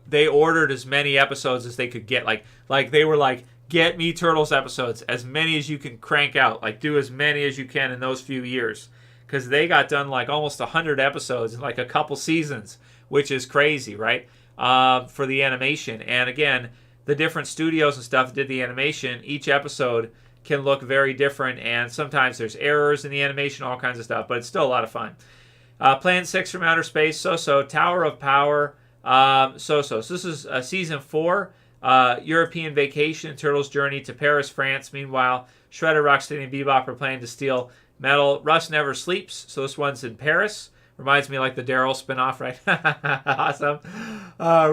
they ordered as many episodes as they could get. Like they were like, get me Turtles episodes, as many as you can crank out. Like, do as many as you can in those few years. Because they got done like almost 100 episodes in like a couple seasons, which is crazy, right? For the animation. And again, the different studios and stuff did the animation. Each episode can look very different, and sometimes there's errors in the animation, all kinds of stuff, but it's still a lot of fun. Planet 6 from Outer Space, so-so. Tower of Power, so-so. So this is season 4, European Vacation, Turtles' Journey to Paris, France. Meanwhile, Shredder, Rocksteady, and Bebop are planning to steal metal. Russ Never Sleeps, so this one's in Paris. Reminds me like the Daryl spinoff, right? Awesome.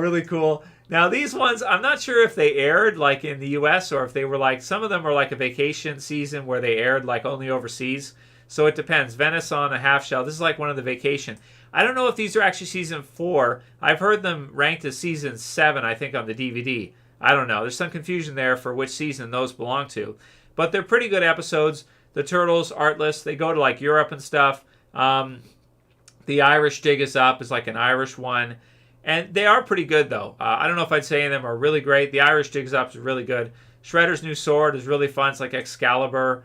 Really cool. Now, these ones, I'm not sure if they aired like in the U.S. or if they were like, some of them are like a vacation season where they aired like only overseas. So it depends. Venice on a Half Shell. This is like one of the vacation. I don't know if these are actually season 4. I've heard them ranked as season 7, I think, on the DVD. I don't know. There's some confusion there for which season those belong to. But they're pretty good episodes. The Turtles, artless. They go to like Europe and stuff. The Irish Dig Is Up is like an Irish one. And they are pretty good, though. I don't know if I'd say any of them are really great. The Irish Dig Is Up is really good. Shredder's New Sword is really fun. It's like Excalibur.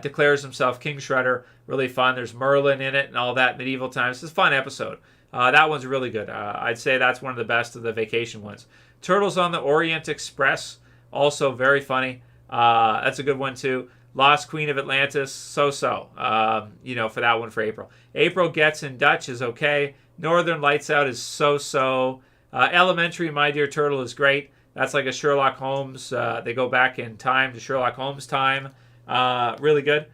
Declares himself King Shredder. Really fun. There's Merlin in it and all that, medieval times. It's a fun episode. That one's really good. I'd say that's one of the best of the vacation ones. Turtles on the Orient Express, also very funny. That's a good one, too. Lost Queen of Atlantis, so-so, for that one for April. April Gets in Dutch is okay. Northern Lights Out is so-so. Elementary, My Dear Turtle is great. That's like a Sherlock Holmes. They go back in time to Sherlock Holmes time. Really good.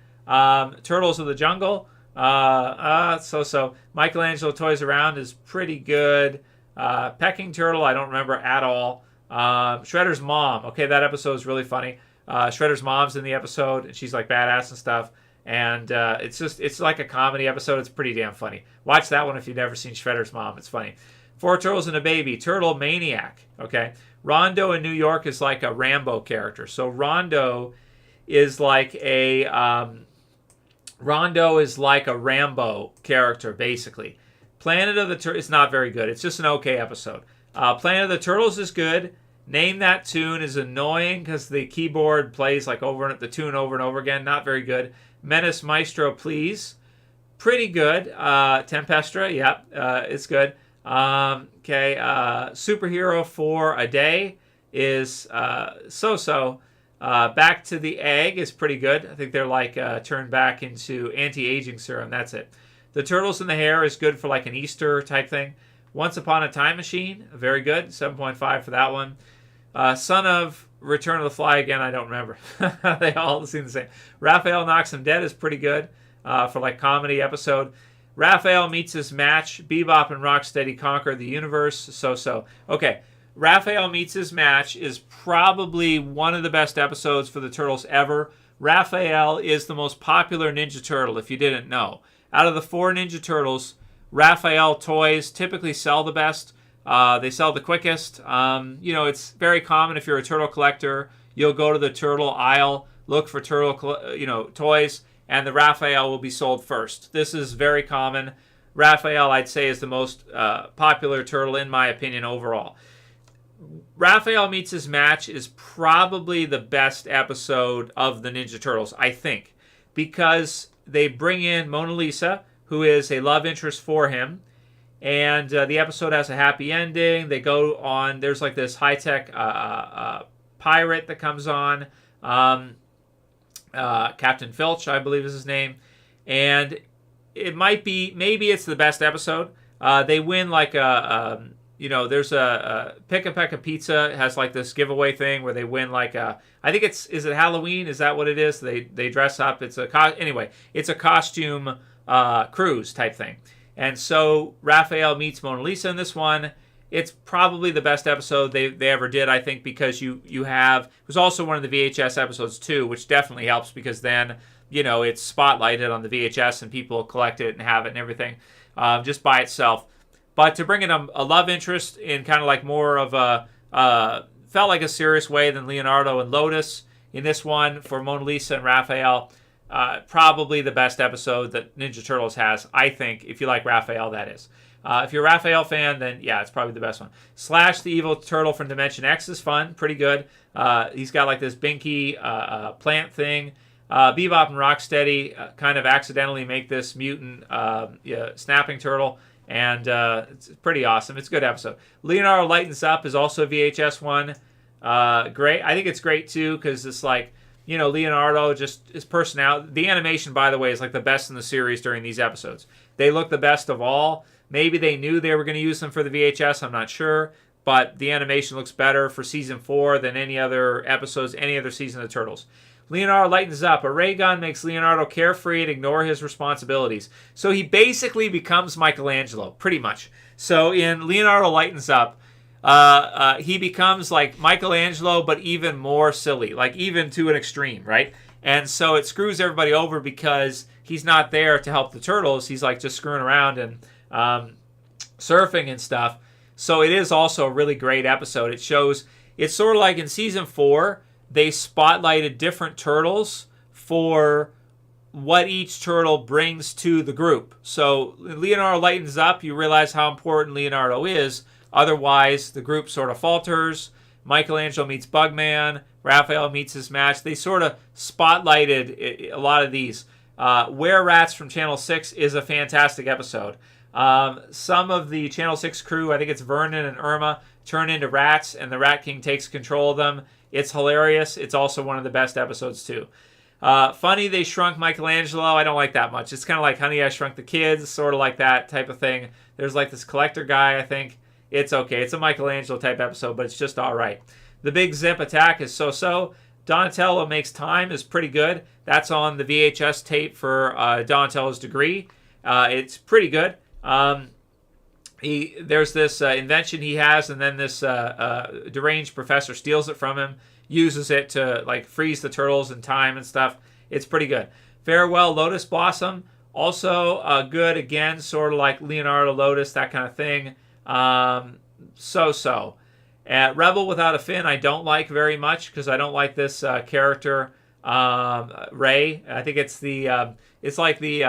Turtles of the Jungle, so-so. Michaelangelo Toys Around is pretty good. Pecking Turtle, I don't remember at all. Shredder's Mom, okay, that episode is really funny. Shredder's mom's in the episode, and she's like badass and stuff. And it's like a comedy episode. It's pretty damn funny. Watch that one if you've never seen Shredder's Mom. It's funny. 4 Turtles and a Baby, Turtle Maniac. Okay, Rondo in New York is like a Rambo character. So Rondo is like a Rambo character basically. Planet of the Turtles is not very good. It's just an okay episode. Planet of the Turtles is good. Name That Tune is annoying because the keyboard plays like the tune over and over again. Not very good. Menace Maestro, Please. Pretty good. Tempestra, yep, it's good. Okay, Superhero for a Day is so-so. Back to the Egg is pretty good. I think they're like turned back into anti-aging serum. That's it. The Turtles in the Hair is good for like an Easter type thing. Once Upon a Time Machine, very good. 7.5 for that one. Son of Return of the Fly, again, I don't remember. They all seem the same. Raphael Knocks Him Dead is pretty good for like comedy episode. Raphael Meets His Match. Bebop and Rocksteady Conquer the Universe. So-so. Okay. Raphael Meets His Match is probably one of the best episodes for the Turtles ever. Raphael is the most popular Ninja Turtle, if you didn't know. Out of the 4 Ninja Turtles, Raphael toys typically sell the best. They sell the quickest. It's very common if you're a turtle collector. You'll go to the turtle aisle, look for turtle, toys, and the Raphael will be sold first. This is very common. Raphael, I'd say, is the most popular turtle in my opinion overall. Raphael Meets His Match is probably the best episode of the Ninja Turtles, I think, because they bring in Mona Lisa, who is a love interest for him, and the episode has a happy ending. They go on, there's like this high-tech pirate that comes on, Captain Filch, I believe is his name, and maybe it's the best episode. They win like there's a Pick-a-Peck Pizza has like this giveaway thing where they win like I think is it Halloween? Is that what it is? They dress up. It's a costume cruise type thing. And so Raphael meets Mona Lisa in this one. It's probably the best episode they ever did, I think, because you have, it was also one of the VHS episodes too, which definitely helps because then, it's spotlighted on the VHS and people collect it and have it and everything just by itself. But to bring in a love interest in kind of like more of felt like a serious way than Leonardo and Lotus in this one for Mona Lisa and Raphael. probably the best episode that Ninja Turtles has, I think, if you like Raphael, that is. If you're a Raphael fan, then yeah, it's probably the best one. Slash, the evil turtle from Dimension X, is fun, pretty good. He's got like this binky plant thing. Bebop and Rocksteady kind of accidentally make this mutant snapping turtle, and it's pretty awesome. It's a good episode. Leonardo Lightens Up is also a VHS one. Great. I think it's great too because it's like, Leonardo, just his personality. The animation, by the way, is like the best in the series during these episodes. They look the best of all. Maybe they knew they were going to use them for the VHS. I'm not sure. But the animation looks better for Season 4 than any other episodes, any other season of the Turtles. Leonardo Lightens Up. A ray gun makes Leonardo carefree and ignore his responsibilities. So he basically becomes Michaelangelo, pretty much. So in Leonardo Lightens Up, he becomes like Michelangelo, but even more silly, like even to an extreme, right? And so it screws everybody over because he's not there to help the Turtles. He's like just screwing around and surfing and stuff. So it is also a really great episode. It's sort of like in Season 4, they spotlighted different turtles for what each turtle brings to the group. So Leonardo Lightens Up, you realize how important Leonardo is. Otherwise, the group sort of falters. Michelangelo meets Bugman. Raphael meets his match. They sort of spotlighted a lot of these. Were-Rats from Channel 6 is a fantastic episode. Some of the Channel 6 crew, I think it's Vernon and Irma, turn into rats, and the Rat King takes control of them. It's hilarious. It's also one of the best episodes, too. Funny They Shrunk Michelangelo. I don't like that much. It's kind of like Honey, I Shrunk the Kids, sort of like that type of thing. There's like this collector guy, I think. It's okay. It's a Michelangelo type episode, but it's just all right. The Big Zip Attack is so-so. Donatello Makes Time is pretty good. That's on the VHS tape for Donatello's Degree. It's pretty good. There's this invention he has, and then this deranged professor steals it from him, uses it to like freeze the turtles in time and stuff. It's pretty good. Farewell Lotus Blossom, also good, again, sort of like Leonardo Lotus, that kind of thing. So-so. Rebel Without a Fin, I don't like very much because I don't like this character, Ray. I think it's it's like they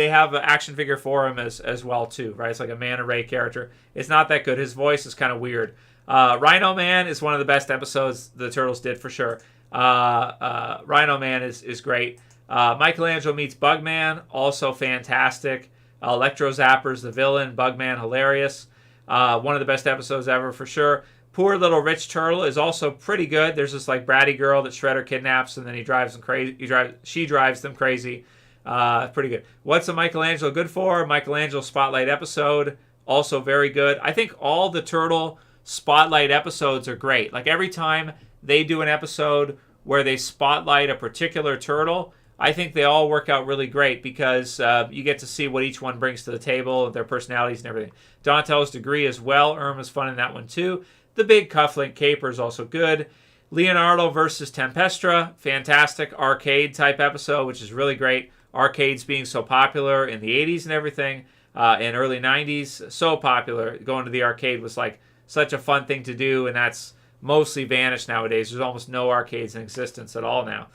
have an action figure for him as well too, right? It's like a Manta Ray character. It's not that good. His voice is kind of weird. Rhino Man is one of the best episodes the Turtles did for sure. Rhino Man is great. Michelangelo Meets Bugman, also fantastic. Electro Zapper's the villain. Bugman, hilarious. One of the best episodes ever for sure. Poor Little Rich Turtle is also pretty good. There's this like bratty girl that Shredder kidnaps, and then he drives them crazy. She drives them crazy. Pretty good. What's a Michelangelo good for? Michelangelo Spotlight episode, also very good. I think all the Turtle Spotlight episodes are great. Like every time they do an episode where they spotlight a particular turtle, I think they all work out really great because you get to see what each one brings to the table, their personalities and everything. Donatello's Degree as well. Irma's fun in that one too. The Big Cufflink Caper is also good. Leonardo versus Tempestra, fantastic arcade type episode, which is really great. Arcades being so popular in the 80s and everything, in early 90s, so popular. Going to the arcade was like such a fun thing to do, and that's mostly vanished nowadays. There's almost no arcades in existence at all now.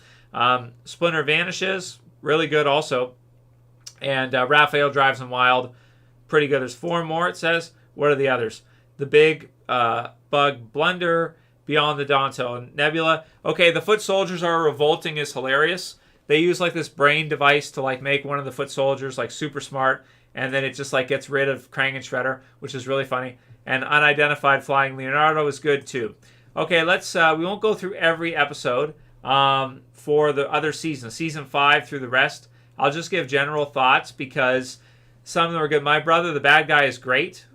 Splinter Vanishes, really good also. And Raphael Drives Them Wild, pretty good. There's 4 more, it says. What are the others? The Big Bug Blunder, Beyond the Donatello Nebula. Okay, the Foot Soldiers Are Revolting is hilarious. They use like this brain device to like make one of the foot soldiers like super smart, and then it just like gets rid of Krang and Shredder, which is really funny. And Unidentified Flying Leonardo is good too. Okay, let's we won't go through every episode for the other seasons, season 5 through the rest. I'll just give general thoughts because some of them are good. My Brother, the Bad Guy is great.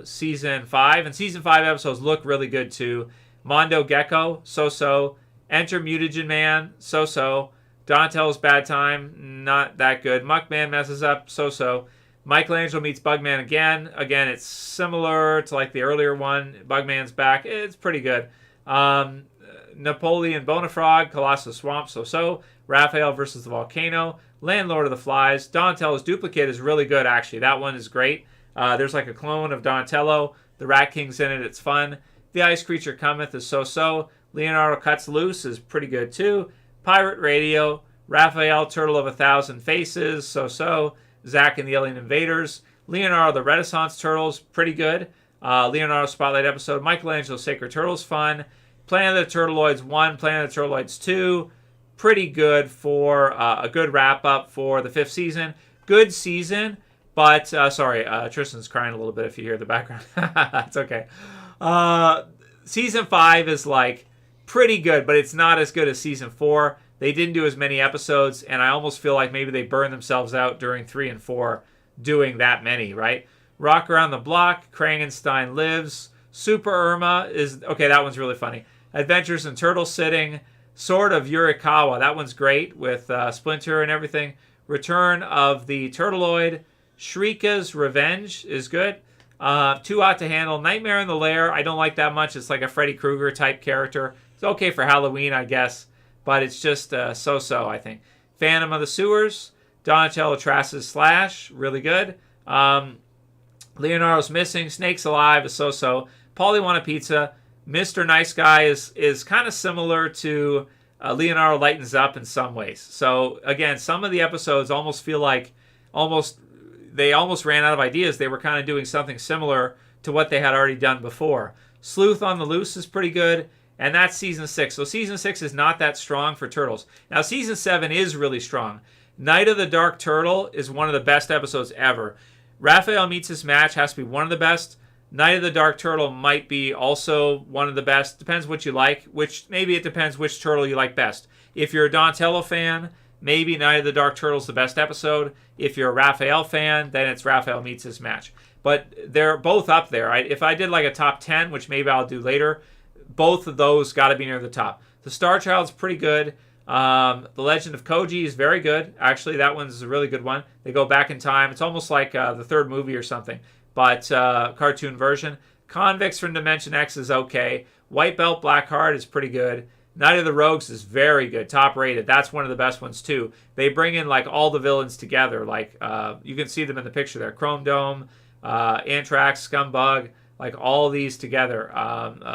Season 5 and season 5 episodes look really good too. Mondo Gecko, so-so. Enter Mutagen Man, so-so. Donatello's Bad Time, not that good. Muckman Messes Up, so-so. Michelangelo Meets Bugman again. Again, it's similar to like the earlier one. Bugman's back. It's pretty good. Napoleon Bonafrog, Colossus Swamp, so-so. Raphael versus the Volcano. Landlord of the Flies. Donatello's Duplicate is really good, actually. That one is great. There's like a clone of Donatello. The Rat King's in it. It's fun. The Ice Creature Cometh is so-so. Leonardo Cuts Loose is pretty good, too. Pirate Radio, Raphael, Turtle of 1,000 Faces, so-so. Zack and the Alien Invaders. Leonardo, the Renaissance Turtles, pretty good. Leonardo Spotlight episode. Michelangelo, Sacred Turtles, fun. Planet of the Turtleoids 1, Planet of the Turtleoids 2. Pretty good for a good wrap-up for the 5th season. Good season, but, sorry, Tristan's crying a little bit if you hear the background. It's okay. Season 5 is, like, pretty good, but it's not as good as Season 4. They didn't do as many episodes, and I almost feel like maybe they burned themselves out during 3 and 4 doing that many, right? Rock Around the Block, Krangenstein Lives, Super Irma is... Okay, that one's really funny. Adventures in Turtle Sitting, Sword of Yurikawa, that one's great with Splinter and everything. Return of the Turtleoid, Shrika's Revenge is good. Too Hot to Handle, Nightmare in the Lair, I don't like that much. It's like a Freddy Krueger type character. It's okay for Halloween, I guess, but it's just so-so, I think. Phantom of the Sewers, Donatello Trass's Slash, really good. Leonardo's Missing, Snakes Alive is so-so. Paulie Want a Pizza, Mr. Nice Guy is kind of similar to Leonardo Lightens Up in some ways. So, again, some of the episodes almost feel like they almost ran out of ideas. They were kind of doing something similar to what they had already done before. Sleuth on the Loose is pretty good, and that's Season 6. So Season 6 is not that strong for Turtles. Now, Season 7 is really strong. Night of the Dark Turtle is one of the best episodes ever. Raphael Meets His Match has to be one of the best. Night of the Dark Turtle might be also one of the best. Depends what you like. Maybe it depends which turtle you like best. If you're a Donatello fan, maybe Night of the Dark Turtle's the best episode. If you're a Raphael fan, then it's Raphael Meets His Match. But they're both up there. If I did like a top 10, which maybe I'll do later, both of those got to be near the top. The Star Child's pretty good. The Legend of Koji is very good. Actually, that one's a really good one. They go back in time. It's almost like the third movie or something, but cartoon version. Convicts from Dimension X is okay. White Belt Black Heart is pretty good. Night of the Rogues is very good, top rated. That's one of the best ones too. They bring in like all the villains together. Like you can see them in the picture there. Chrome Dome, Anthrax, Scumbug, like all these together.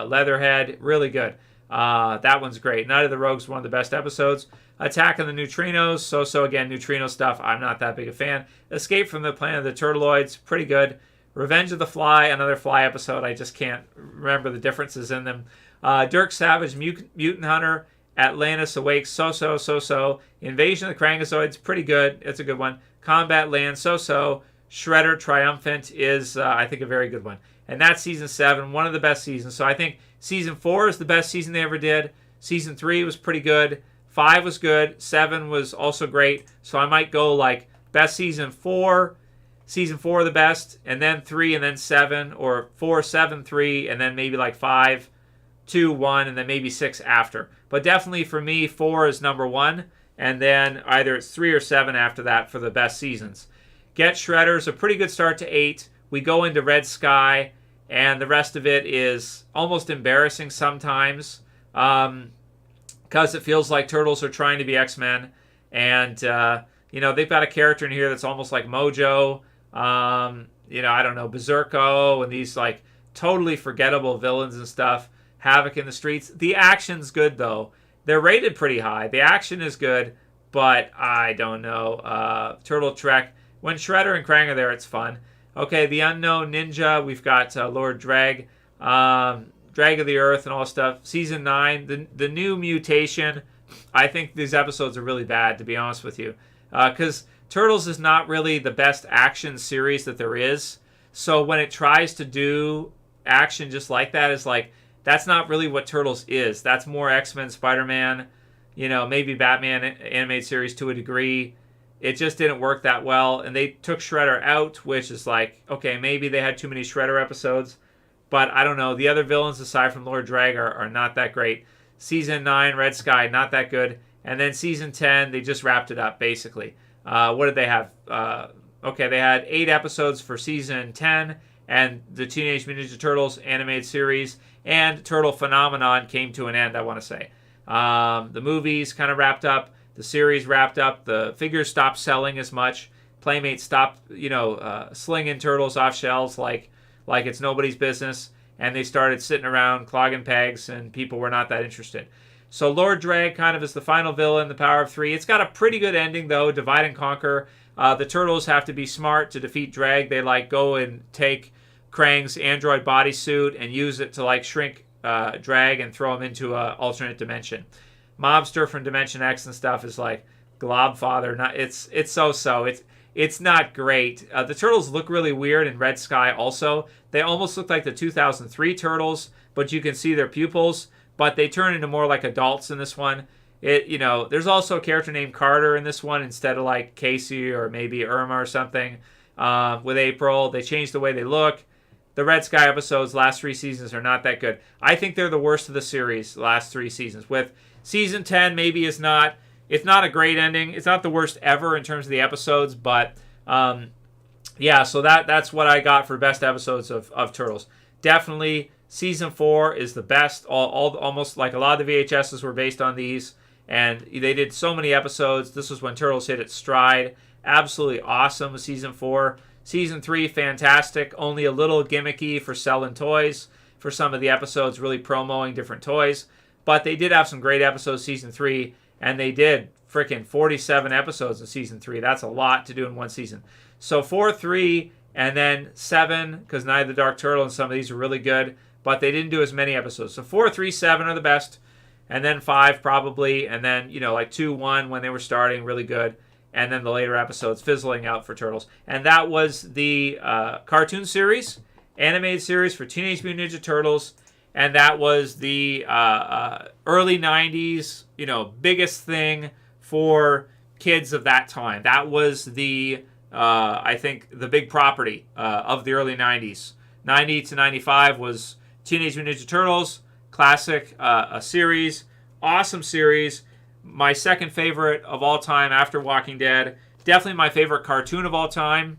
Leatherhead, really good. That one's great. Night of the Rogues, one of the best episodes. Attack of the Neutrinos, so again, neutrino stuff, I'm not that big a fan. Escape from the Planet of the Turtleoids, pretty good. Revenge of the Fly, another Fly episode, I just can't remember the differences in them. Dirk Savage, Mutant Hunter, Atlantis Awakes, so. Invasion of the Krangazoids, pretty good, it's a good one. Combat Land, so. Shredder Triumphant is, I think, a very good one. And that's Season 7, one of the best seasons. So I think Season 4 is the best season they ever did. Season 3 was pretty good. 5 was good. 7 was also great. So I might go like best Season 4, Season 4 the best, and then 3, and then 7, or 4, 7, 3, and then maybe like 5, 2, 1, and then maybe 6 after. But definitely for me, 4 is number 1, and then either it's 3 or 7 after that for the best seasons. Get Shredder's a pretty good start to 8. We go into Red Sky, and the rest of it is almost embarrassing sometimes because it feels like Turtles are trying to be X-Men. And, they've got a character in here that's almost like Mojo. I don't know, Berserko, and these, like, totally forgettable villains and stuff. Havoc in the Streets. The action's good, though. They're rated pretty high. The action is good, but I don't know. Turtle Trek. When Shredder and Krang are there, it's fun. Okay, The Unknown Ninja. We've got Lord Drag. Drag of the Earth and all stuff. Season 9. The New Mutation. I think these episodes are really bad, to be honest with you. Because Turtles is not really the best action series that there is. So when it tries to do action just like that, it's like, that's not really what Turtles is. That's more X-Men, Spider-Man, maybe Batman animated series to a degree. It just didn't work that well, and they took Shredder out, which is like, okay, maybe they had too many Shredder episodes, but I don't know. The other villains, aside from Lord Drag, are not that great. Season 9, Red Sky, not that good. And then Season 10, they just wrapped it up, basically. What did they have? They had 8 episodes for Season 10, and the Teenage Mutant Ninja Turtles animated series, and Turtle Phenomenon came to an end, I want to say. The movies kind of wrapped up. The series wrapped up. The figures stopped selling as much. Playmates stopped, slinging turtles off shelves like it's nobody's business. And they started sitting around clogging pegs, and people were not that interested. So Lord Drag kind of is the final villain, the power of 3. It's got a pretty good ending, though, divide and conquer. The Turtles have to be smart to defeat Drag. They, like, go and take Krang's android bodysuit and use it to, like, shrink Drag and throw him into an alternate dimension. Mobster from Dimension X and stuff is, like, Globfather. It's so-so. It's not great. The Turtles look really weird in Red Sky also. They almost look like the 2003 Turtles, but you can see their pupils. But they turn into more like adults in this one. There's also a character named Carter in this one instead of like Casey or maybe Irma or something. With April, they changed the way they look. The Red Sky episodes, last 3 seasons, are not that good. I think they're the worst of the series, last 3 seasons. With season 10, maybe it's not a great ending. It's not the worst ever in terms of the episodes, but yeah. So that's what I got for best episodes of Turtles. Definitely. Season 4 is the best. Almost like a lot of the VHSs were based on these. And they did so many episodes. This was when Turtles hit its stride. Absolutely awesome with Season 4. Season 3, fantastic. Only a little gimmicky for selling toys. For some of the episodes, really promoting different toys. But they did have some great episodes Season 3. And they did freaking 47 episodes in Season 3. That's a lot to do in one season. So 4, 3, and then 7. Because Night of the Dark Turtle and some of these are really good. But they didn't do as many episodes. So 4, 3, 7 are the best. And then 5 probably. And then, like 2, 1 when they were starting, really good. And then the later episodes fizzling out for Turtles. And that was the cartoon series, animated series for Teenage Mutant Ninja Turtles. And that was the early 90s, biggest thing for kids of that time. That was the, I think, the big property of the early 90s. 90 to 95 was Teenage Mutant Ninja Turtles, classic a series, awesome series. My second favorite of all time after Walking Dead. Definitely my favorite cartoon of all time.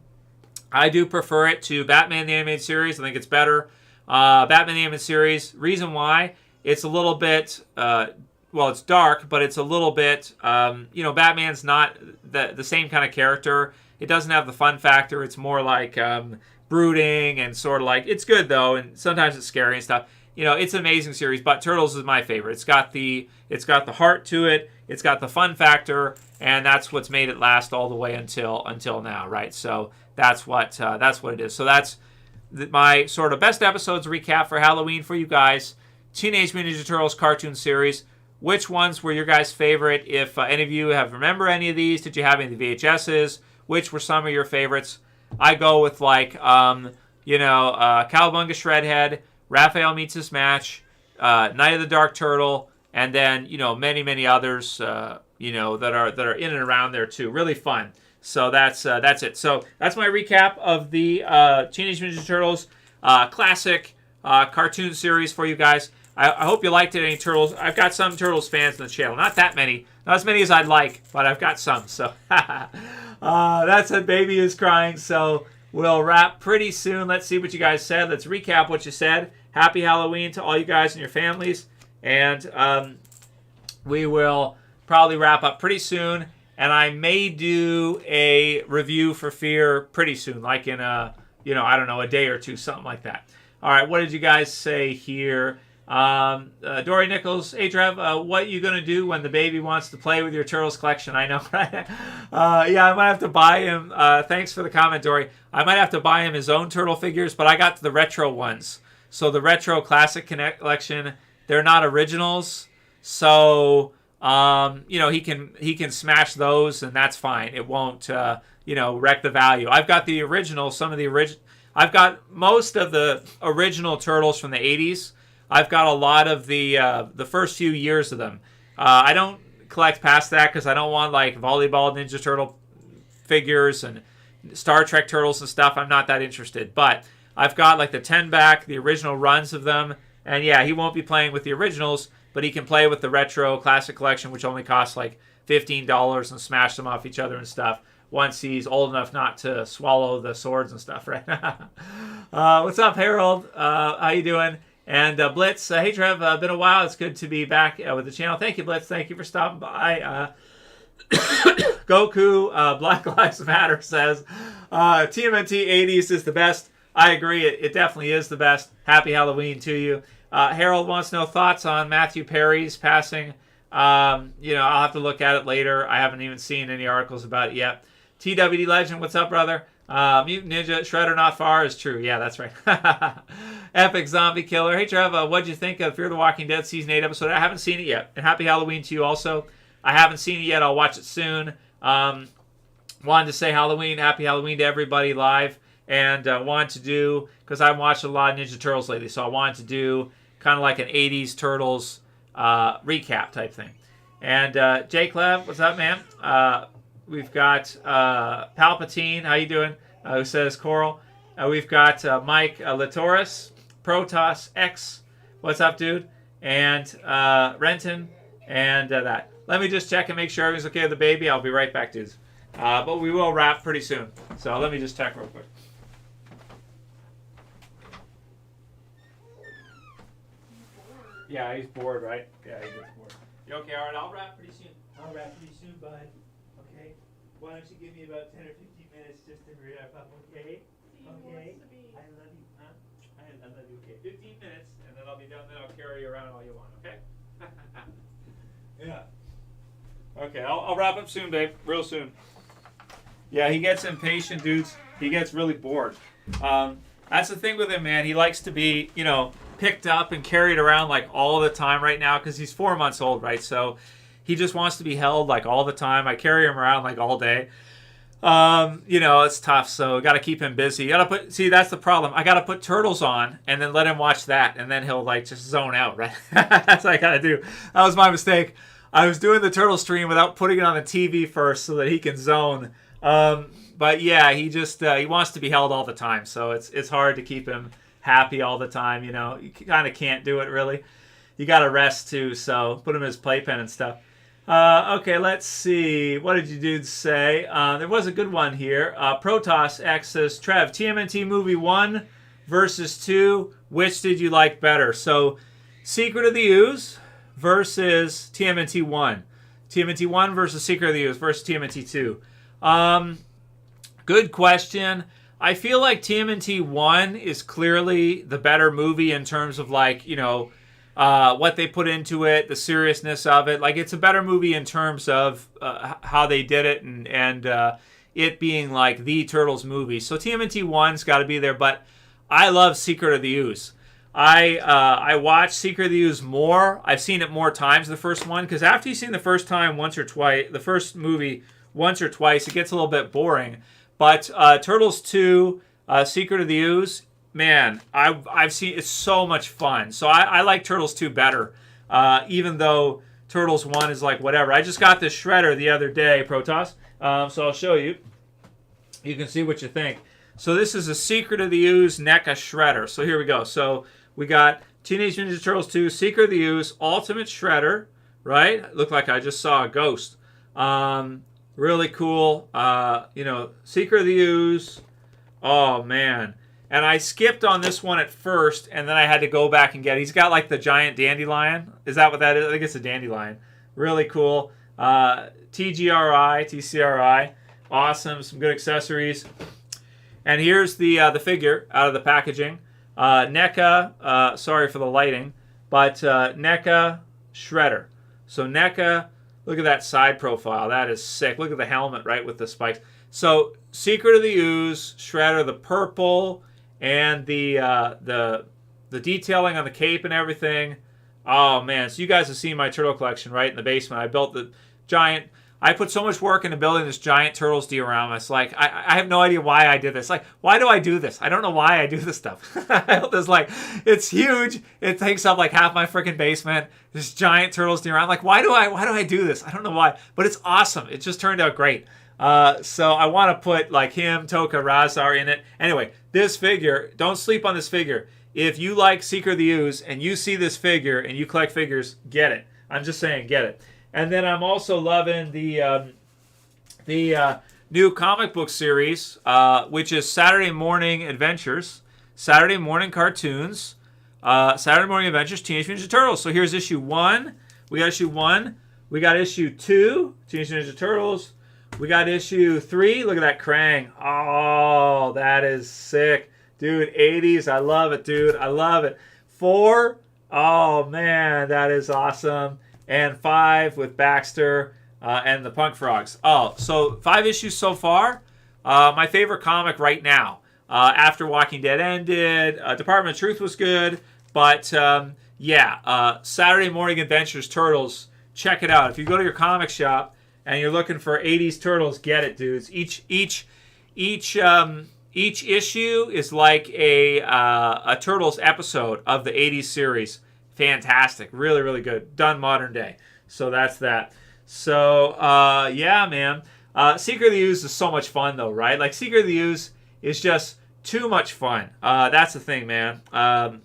I do prefer it to Batman the Animated Series. I think it's better. Batman the Animated Series. Reason why, it's a little bit, it's dark, but it's a little bit, Batman's not the same kind of character. It doesn't have the fun factor. It's more like brooding and sort of like, it's good though, and sometimes it's scary and stuff. It's an amazing series, but Turtles is my favorite. It's got the heart to it. It's got the fun factor, and that's what's made it last all the way until now, right? So that's what it is. So that's my sort of best episodes recap for Halloween for you guys. Teenage Mutant Ninja Turtles cartoon series. Which ones were your guys' favorite? If any of you remember any of these, did you have any of the VHSs? Which were some of your favorites? I go with Cowabunga Shredhead, Raphael Meets His Match, Night of the Dark Turtle, and then many, many others that are in and around there too. Really fun. So that's it. So that's my recap of the Teenage Mutant Ninja Turtles classic cartoon series for you guys. I hope you liked it. Any Turtles? I've got some Turtles fans on the channel. Not that many. Not as many as I'd like, but I've got some. So that's it. Baby is crying. So we'll wrap pretty soon. Let's see what you guys said. Let's recap what you said. Happy Halloween to all you guys and your families. And we will probably wrap up pretty soon. And I may do a review for Fear pretty soon, like in a day or two, something like that. All right, what did you guys say here? Dory Nichols, hey Trev, what you gonna do when the baby wants to play with your Turtles collection? I know, right? Yeah, I might have to buy him. Thanks for the comment, Dory. I might have to buy him his own turtle figures, but I got the retro ones. So the retro classic collection, they're not originals. So he can smash those, and that's fine. It won't wreck the value. I've got the original, I've got most of the original Turtles from the 80s. I've got a lot of the first few years of them. I don't collect past that because I don't want volleyball Ninja Turtle figures and Star Trek Turtles and stuff. I'm not that interested. But I've got the 10-back, the original runs of them. And yeah, he won't be playing with the originals, but he can play with the retro classic collection, which only costs $15 and smash them off each other and stuff once he's old enough not to swallow the swords and stuff, right? What's up, Harold? How you doing? And Blitz, hey Trev, been a while. It's good to be back with the channel. Thank you, Blitz. Thank you for stopping by. Goku, Black Lives Matter says, TMNT 80s is the best. I agree. It definitely is the best. Happy Halloween to you. Harold wants to know thoughts on Matthew Perry's passing. I'll have to look at it later. I haven't even seen any articles about it yet. TWD Legend, what's up, brother? Mutant Ninja, Shredder not far is true. Yeah, that's right. Epic Zombie Killer. Hey, Trev, what'd you think of Fear the Walking Dead Season 8 episode? I haven't seen it yet. And happy Halloween to you also. I haven't seen it yet. I'll watch it soon. Wanted to say happy Halloween to everybody live. And wanted to do, because I've watched a lot of Ninja Turtles lately, so I wanted to do kind of like an 80s Turtles recap type thing. And Jake Lev, what's up, man? We've got Palpatine, how you doing? Who says Coral. We've got Mike Latoris, Protoss X, what's up, dude? And Renton, and that. Let me just check and make sure everything's okay with the baby. I'll be right back, dudes. But we will wrap pretty soon. So let me just check real quick. Yeah, he's bored, right? Yeah, he gets bored. You okay? All right, I'll wrap pretty soon. Bud. Okay? Why don't you give me about 10 or 15 minutes just to wrap up, okay? Okay? I love you, huh? I love you. Okay, 15 minutes, and then I'll be done. Then I'll carry you around all you want, okay? Yeah. Okay, I'll wrap up soon, babe. Real soon. Yeah, he gets impatient, dudes. He gets really bored. That's the thing with him, man. He likes to be, picked up and carried around like all the time right now because he's 4 months old, right? So he just wants to be held like all the time. I carry him around like all day. It's tough, so got to keep him busy. That's the problem. I got to put Turtles on and then let him watch that, and then he'll like just zone out, right? That's what I got to do. That was my mistake. I was doing the Turtle stream without putting it on the TV first so that he can zone. But yeah, he just he wants to be held all the time, so it's hard to keep him happy all the time. You kind of can't do it really. You got to rest too, so put him in his playpen and stuff. Okay, let's see. What did you dudes say? There was a good one here. Protoss X says, Trev, TMNT movie 1 versus 2, which did you like better? So, Secret of the Ooze versus TMNT 1. TMNT 1 versus Secret of the Ooze versus TMNT 2. Good question. I feel like TMNT 1 is clearly the better movie in terms of what they put into it, the seriousness of it. Like, it's a better movie in terms of how they did it and it being like the Turtles movie. So TMNT 1's got to be there, but I love Secret of the Ooze. I watched Secret of the Ooze more. I've seen it more times, the first one, because after you've seen the first movie once or twice, it gets a little bit boring. But Turtles 2, Secret of the Ooze, man, I've seen it's so much fun. So I like Turtles 2 better, even though Turtles 1 is like whatever. I just got this shredder the other day, Protoss, so I'll show you. You can see what you think. So this is a Secret of the Ooze NECA shredder. So here we go. So we got Teenage Mutant Ninja Turtles 2, Secret of the Ooze, Ultimate Shredder, right? Looked like I just saw a ghost. Really cool. Secret of the Ooze. Oh, man. And I skipped on this one at first, and then I had to go back and get it. He's got like the giant dandelion. Is that what that is? I think it's a dandelion. Really cool. TCRI. Awesome. Some good accessories. And here's the figure out of the packaging. NECA, sorry for the lighting, but NECA Shredder. So NECA, look at that side profile. That is sick. Look at the helmet, right, with the spikes. So Secret of the Ooze, Shredder, the purple, and the detailing on the cape and everything. Oh, man. So you guys have seen my turtle collection, right, in the basement. I built the giant... I put so much work into building this giant Turtles diorama. It's like, I have no idea why I did this. Like, why do I do this? I don't know why I do this stuff. I built this, it's huge. It takes up like half my freaking basement. This giant Turtles diorama. Like, why do I do this? I don't know why. But it's awesome. It just turned out great. So I want to put like him, Toka, Razar in it. Anyway, this figure, don't sleep on this figure. If you like Secret of the Ooze and you see this figure and you collect figures, get it. I'm just saying, get it. And then I'm also loving the new comic book series, which is Saturday Morning Adventures, Saturday Morning Cartoons, Saturday Morning Adventures, Teenage Mutant Ninja Turtles. So here's issue 1. We got issue 1. We got issue 2, Teenage Mutant Ninja Turtles. We got issue 3. Look at that Krang. Oh, that is sick. Dude, 80s. I love it, dude. I love it. 4. Oh, man, that is awesome. and 5 with Baxter and the Punk Frogs. Oh, so 5 issues so far. My favorite comic right now. After Walking Dead ended, Department of Truth was good, but Saturday Morning Adventures Turtles. Check it out. If you go to your comic shop and you're looking for 80s Turtles, get it, dudes. Each issue is like a Turtles episode of the 80s series. Fantastic. Really, really good. Done modern day. So that's that. So, man. Secret of the Ooze is so much fun, though, right? Like, Secret of the Ooze is just too much fun. That's the thing, man.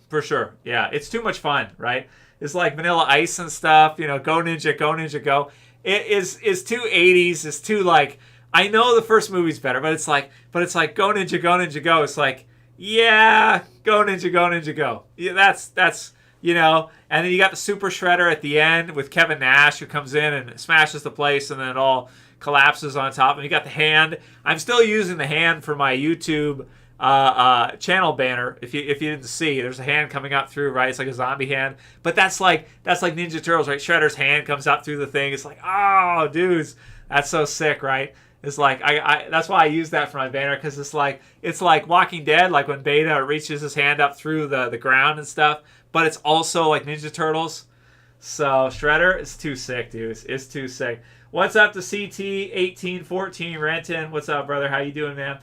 For sure. Yeah, it's too much fun, right? It's like Vanilla Ice and stuff. You know, go Ninja, go Ninja, go. It is too 80s. It's too, like, I know the first movie's better, but it's like go Ninja, go Ninja, go. It's like, yeah, go Ninja, go Ninja, go. Yeah, that's you know. And then you got the Super Shredder at the end with Kevin Nash, who comes in and smashes the place, and then it all collapses on top. And you got the hand. I'm still using the hand for my YouTube channel banner. If you didn't see, there's a hand coming up through, right? It's like a zombie hand. But that's like Ninja Turtles, right? Shredder's hand comes out through the thing. It's like, oh, dudes, that's so sick, right? It's like I that's why I use that for my banner, because it's like Walking Dead, like when Beta reaches his hand up through the ground and stuff. But it's also like Ninja Turtles. So Shredder is too sick, dudes. It's too sick. What's up to CT1814 Renton? What's up, brother? How you doing, man?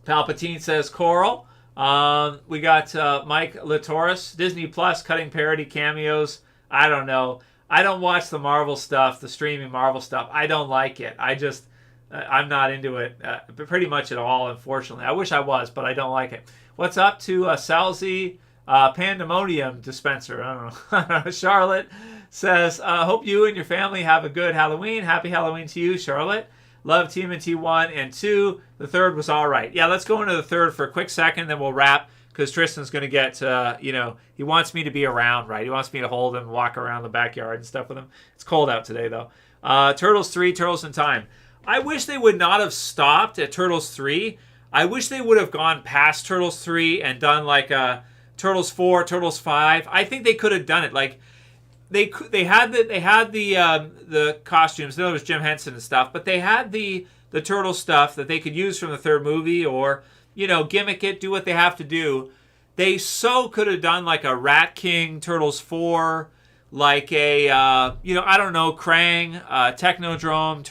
Palpatine says Coral. We got Mike Latoris. Disney Plus cutting parody cameos. I don't know. I don't watch the Marvel stuff, the streaming Marvel stuff. I don't like it. I'm not into it pretty much at all, unfortunately. I wish I was, but I don't like it. What's up to Salzy Pandemonium Dispenser? I don't know. Charlotte says, hope you and your family have a good Halloween. Happy Halloween to you, Charlotte. Love TMNT 1 and 2. The third was all right. Yeah, let's go into the third for a quick second, then we'll wrap, because Tristan's going to get, he wants me to be around, right? He wants me to hold him and walk around the backyard and stuff with him. It's cold out today, though. Turtles 3, Turtles in Time. I wish they would not have stopped at Turtles 3. I wish they would have gone past Turtles 3 and done like Turtles 4, Turtles 5. I think they could have done it. Like, they had the costumes. No, it was Jim Henson and stuff, but they had the turtle stuff that they could use from the third movie, or gimmick it, do what they have to do. They so could have done like a Rat King Turtles 4, like a I don't know, Krang, Technodrome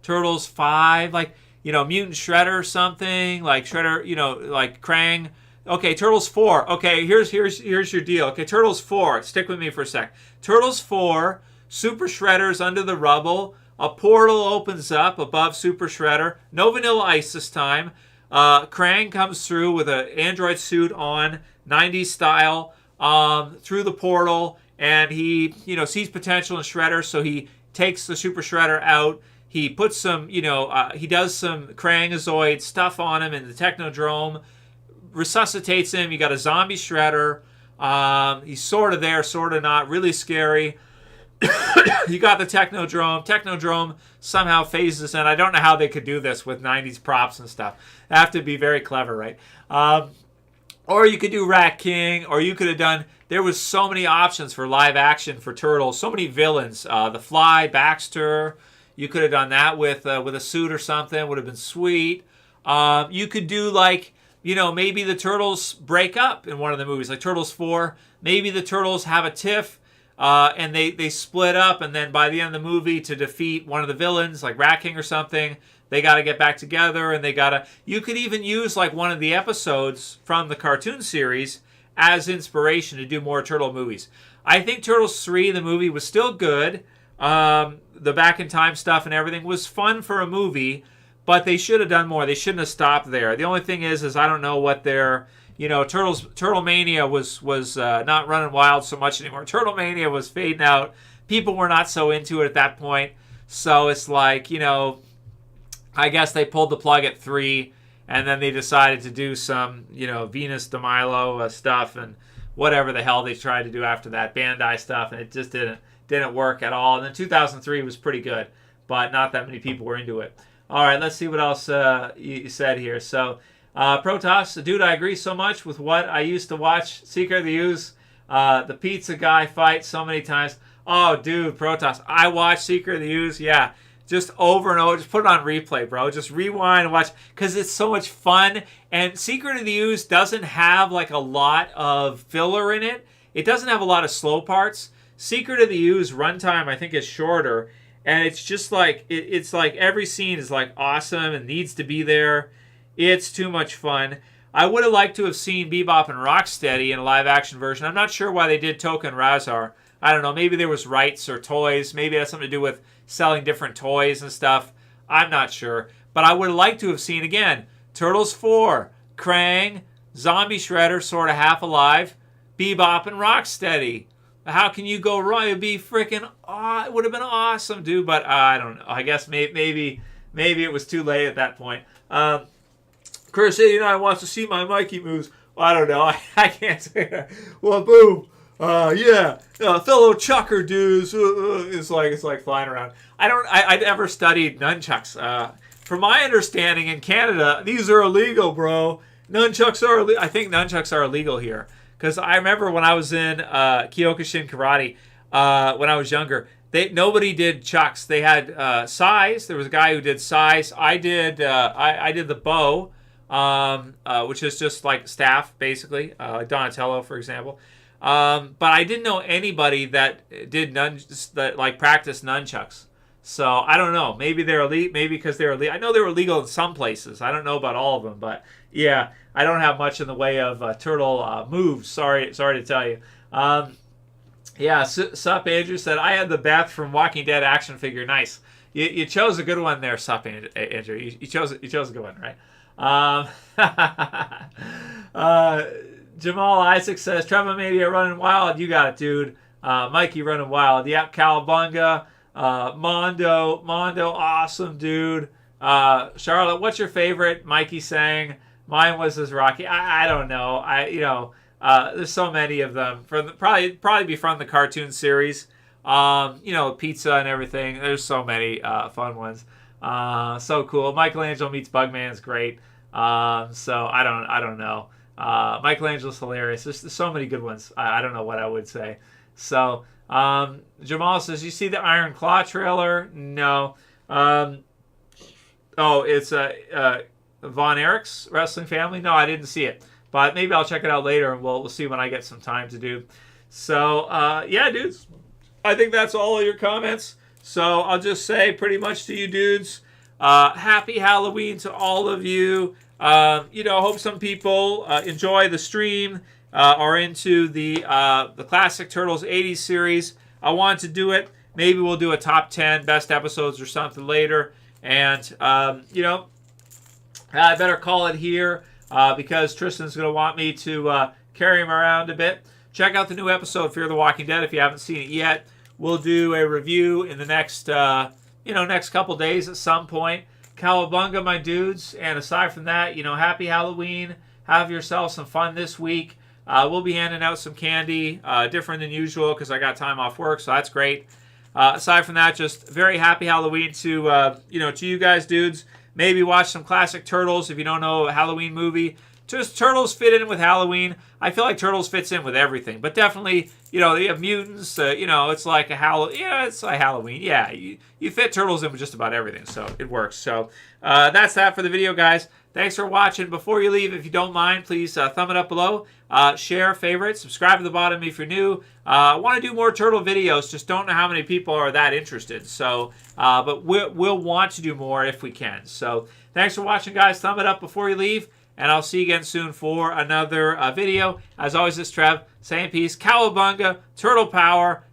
Turtles 5, like Mutant Shredder or something, like Shredder, like Krang. Okay, Turtles 4. Okay, here's your deal. Okay, Turtles 4. Stick with me for a sec. Turtles 4, Super Shredder's under the rubble. A portal opens up above Super Shredder. No Vanilla Ice this time. Krang comes through with an android suit on, 90s style, through the portal, and he, sees potential in Shredder, so he takes the Super Shredder out. He puts some, he does some Krangazoid stuff on him in the Technodrome, resuscitates him. You got a zombie Shredder. He's sort of there, sort of not. Really scary. You got the Technodrome. Technodrome somehow phases in. I don't know how they could do this with 90s props and stuff. They have to be very clever, right? Or you could do Rat King, or you could have done... There was so many options for live action for Turtles. So many villains. The Fly, Baxter. You could have done that with a suit or something. Would have been sweet. You could do like... maybe the Turtles break up in one of the movies, like Turtles 4. Maybe the Turtles have a tiff, and they split up, and then by the end of the movie, to defeat one of the villains, like Rat King or something, they got to get back together, and you could even use like one of the episodes from the cartoon series as inspiration to do more Turtle movies. I think Turtles 3, the movie, was still good. The back in time stuff and everything was fun for a movie, but they should have done more. They shouldn't have stopped there. The only thing is I don't know what their, Turtle Mania was not running wild so much anymore. Turtle Mania was fading out. People were not so into it at that point. So it's like, I guess they pulled the plug at 3, and then they decided to do some, Venus de Milo stuff and whatever the hell they tried to do after that, Bandai stuff, and it just didn't work at all. And then 2003 was pretty good, but not that many people were into it. All right, let's see what else you said here. So, Protoss, dude, I agree so much with what I used to watch. Secret of the Ooze The pizza guy fight so many times. Oh, dude, Protoss. I watched Secret of the Ooze. Yeah. Just over and over. Just put it on replay, bro. Just rewind and watch because it's so much fun. And Secret of the Ooze doesn't have like a lot of filler in it. It doesn't have a lot of slow parts. Secret of the Ooze runtime, I think, is shorter. And it's just like, it's like every scene is like awesome and needs to be there. It's too much fun. I would have liked to have seen Bebop and Rocksteady in a live action version. I'm not sure why they did Toka and Razar. I don't know. Maybe there was rights or toys. Maybe it has something to do with selling different toys and stuff. I'm not sure. But I would have liked to have seen, again, Turtles 4, Krang, Zombie Shredder, sort of half alive, Bebop and Rocksteady. How can you go wrong? It would be freaking it would have been awesome, dude. But I don't know. I guess maybe it was too late at that point. Chris 89 wants to see my Mikey moves. Well, I don't know. I can't say that. Well, boom. Yeah, fellow chucker dudes. It's like flying around. I never studied nunchucks. From my understanding, in Canada, these are illegal, bro. Nunchucks are illegal. I think nunchucks are illegal here. Because I remember when I was in Kyokushin Karate, when I was younger, nobody did chucks. They had sais. There was a guy who did sais. I did the bow, which is just like staff, basically. Donatello, for example. But I didn't know anybody that did practiced nunchucks. So I don't know. Maybe they're illegal. Maybe because they're illegal. I know they were illegal in some places. I don't know about all of them, but yeah, I don't have much in the way of turtle moves. Sorry to tell you. Yeah, Sup Andrew said I had the Beth from Walking Dead action figure. Nice. You chose a good one there, Sup Andrew. You chose a good one, right? Jamal Isaac says Trevor Mania running wild. You got it, dude. Mikey running wild. Yep, Cowabunga. Mondo, awesome, dude. Charlotte, what's your favorite? Mikey sang. Mine was his Rocky. I don't know. There's so many of them. Probably be from the cartoon series. Pizza and everything. There's so many fun ones. So cool. Michaelangelo meets Bugman is great. So I don't know. Michelangelo's hilarious. There's so many good ones. I don't know what I would say. So Jamal says, you see the Iron Claw trailer? No. It's Von Erich's wrestling family? No, I didn't see it. But maybe I'll check it out later, and we'll see when I get some time to do. So, yeah, dudes. I think that's all of your comments. So I'll just say pretty much to you dudes, happy Halloween to all of you. Hope some people enjoy the stream, are into the Classic Turtles 80s series. I wanted to do it. Maybe we'll do a top 10 best episodes or something later. And, I better call it here because Tristan's going to want me to carry him around a bit. Check out the new episode of Fear the Walking Dead if you haven't seen it yet. We'll do a review in the next couple days at some point. Cowabunga, my dudes. And aside from that, happy Halloween. Have yourself some fun this week. We'll be handing out some candy, different than usual because I got time off work, so that's great. Aside from that, just very happy Halloween to you guys, dudes. Maybe watch some classic Turtles if you don't know a Halloween movie. Just Turtles fit in with Halloween. I feel like Turtles fits in with everything, but definitely, they have mutants. It's like it's like Halloween. Yeah, you fit Turtles in with just about everything, so it works. So that's that for the video, guys. Thanks for watching. Before you leave, if you don't mind, please thumb it up below. Share, favorite, subscribe to the bottom if you're new. I want to do more turtle videos. Just don't know how many people are that interested. So, but we'll want to do more if we can. So thanks for watching, guys. Thumb it up before you leave. And I'll see you again soon for another video. As always, this is Trev saying peace. Cowabunga, Turtle Power.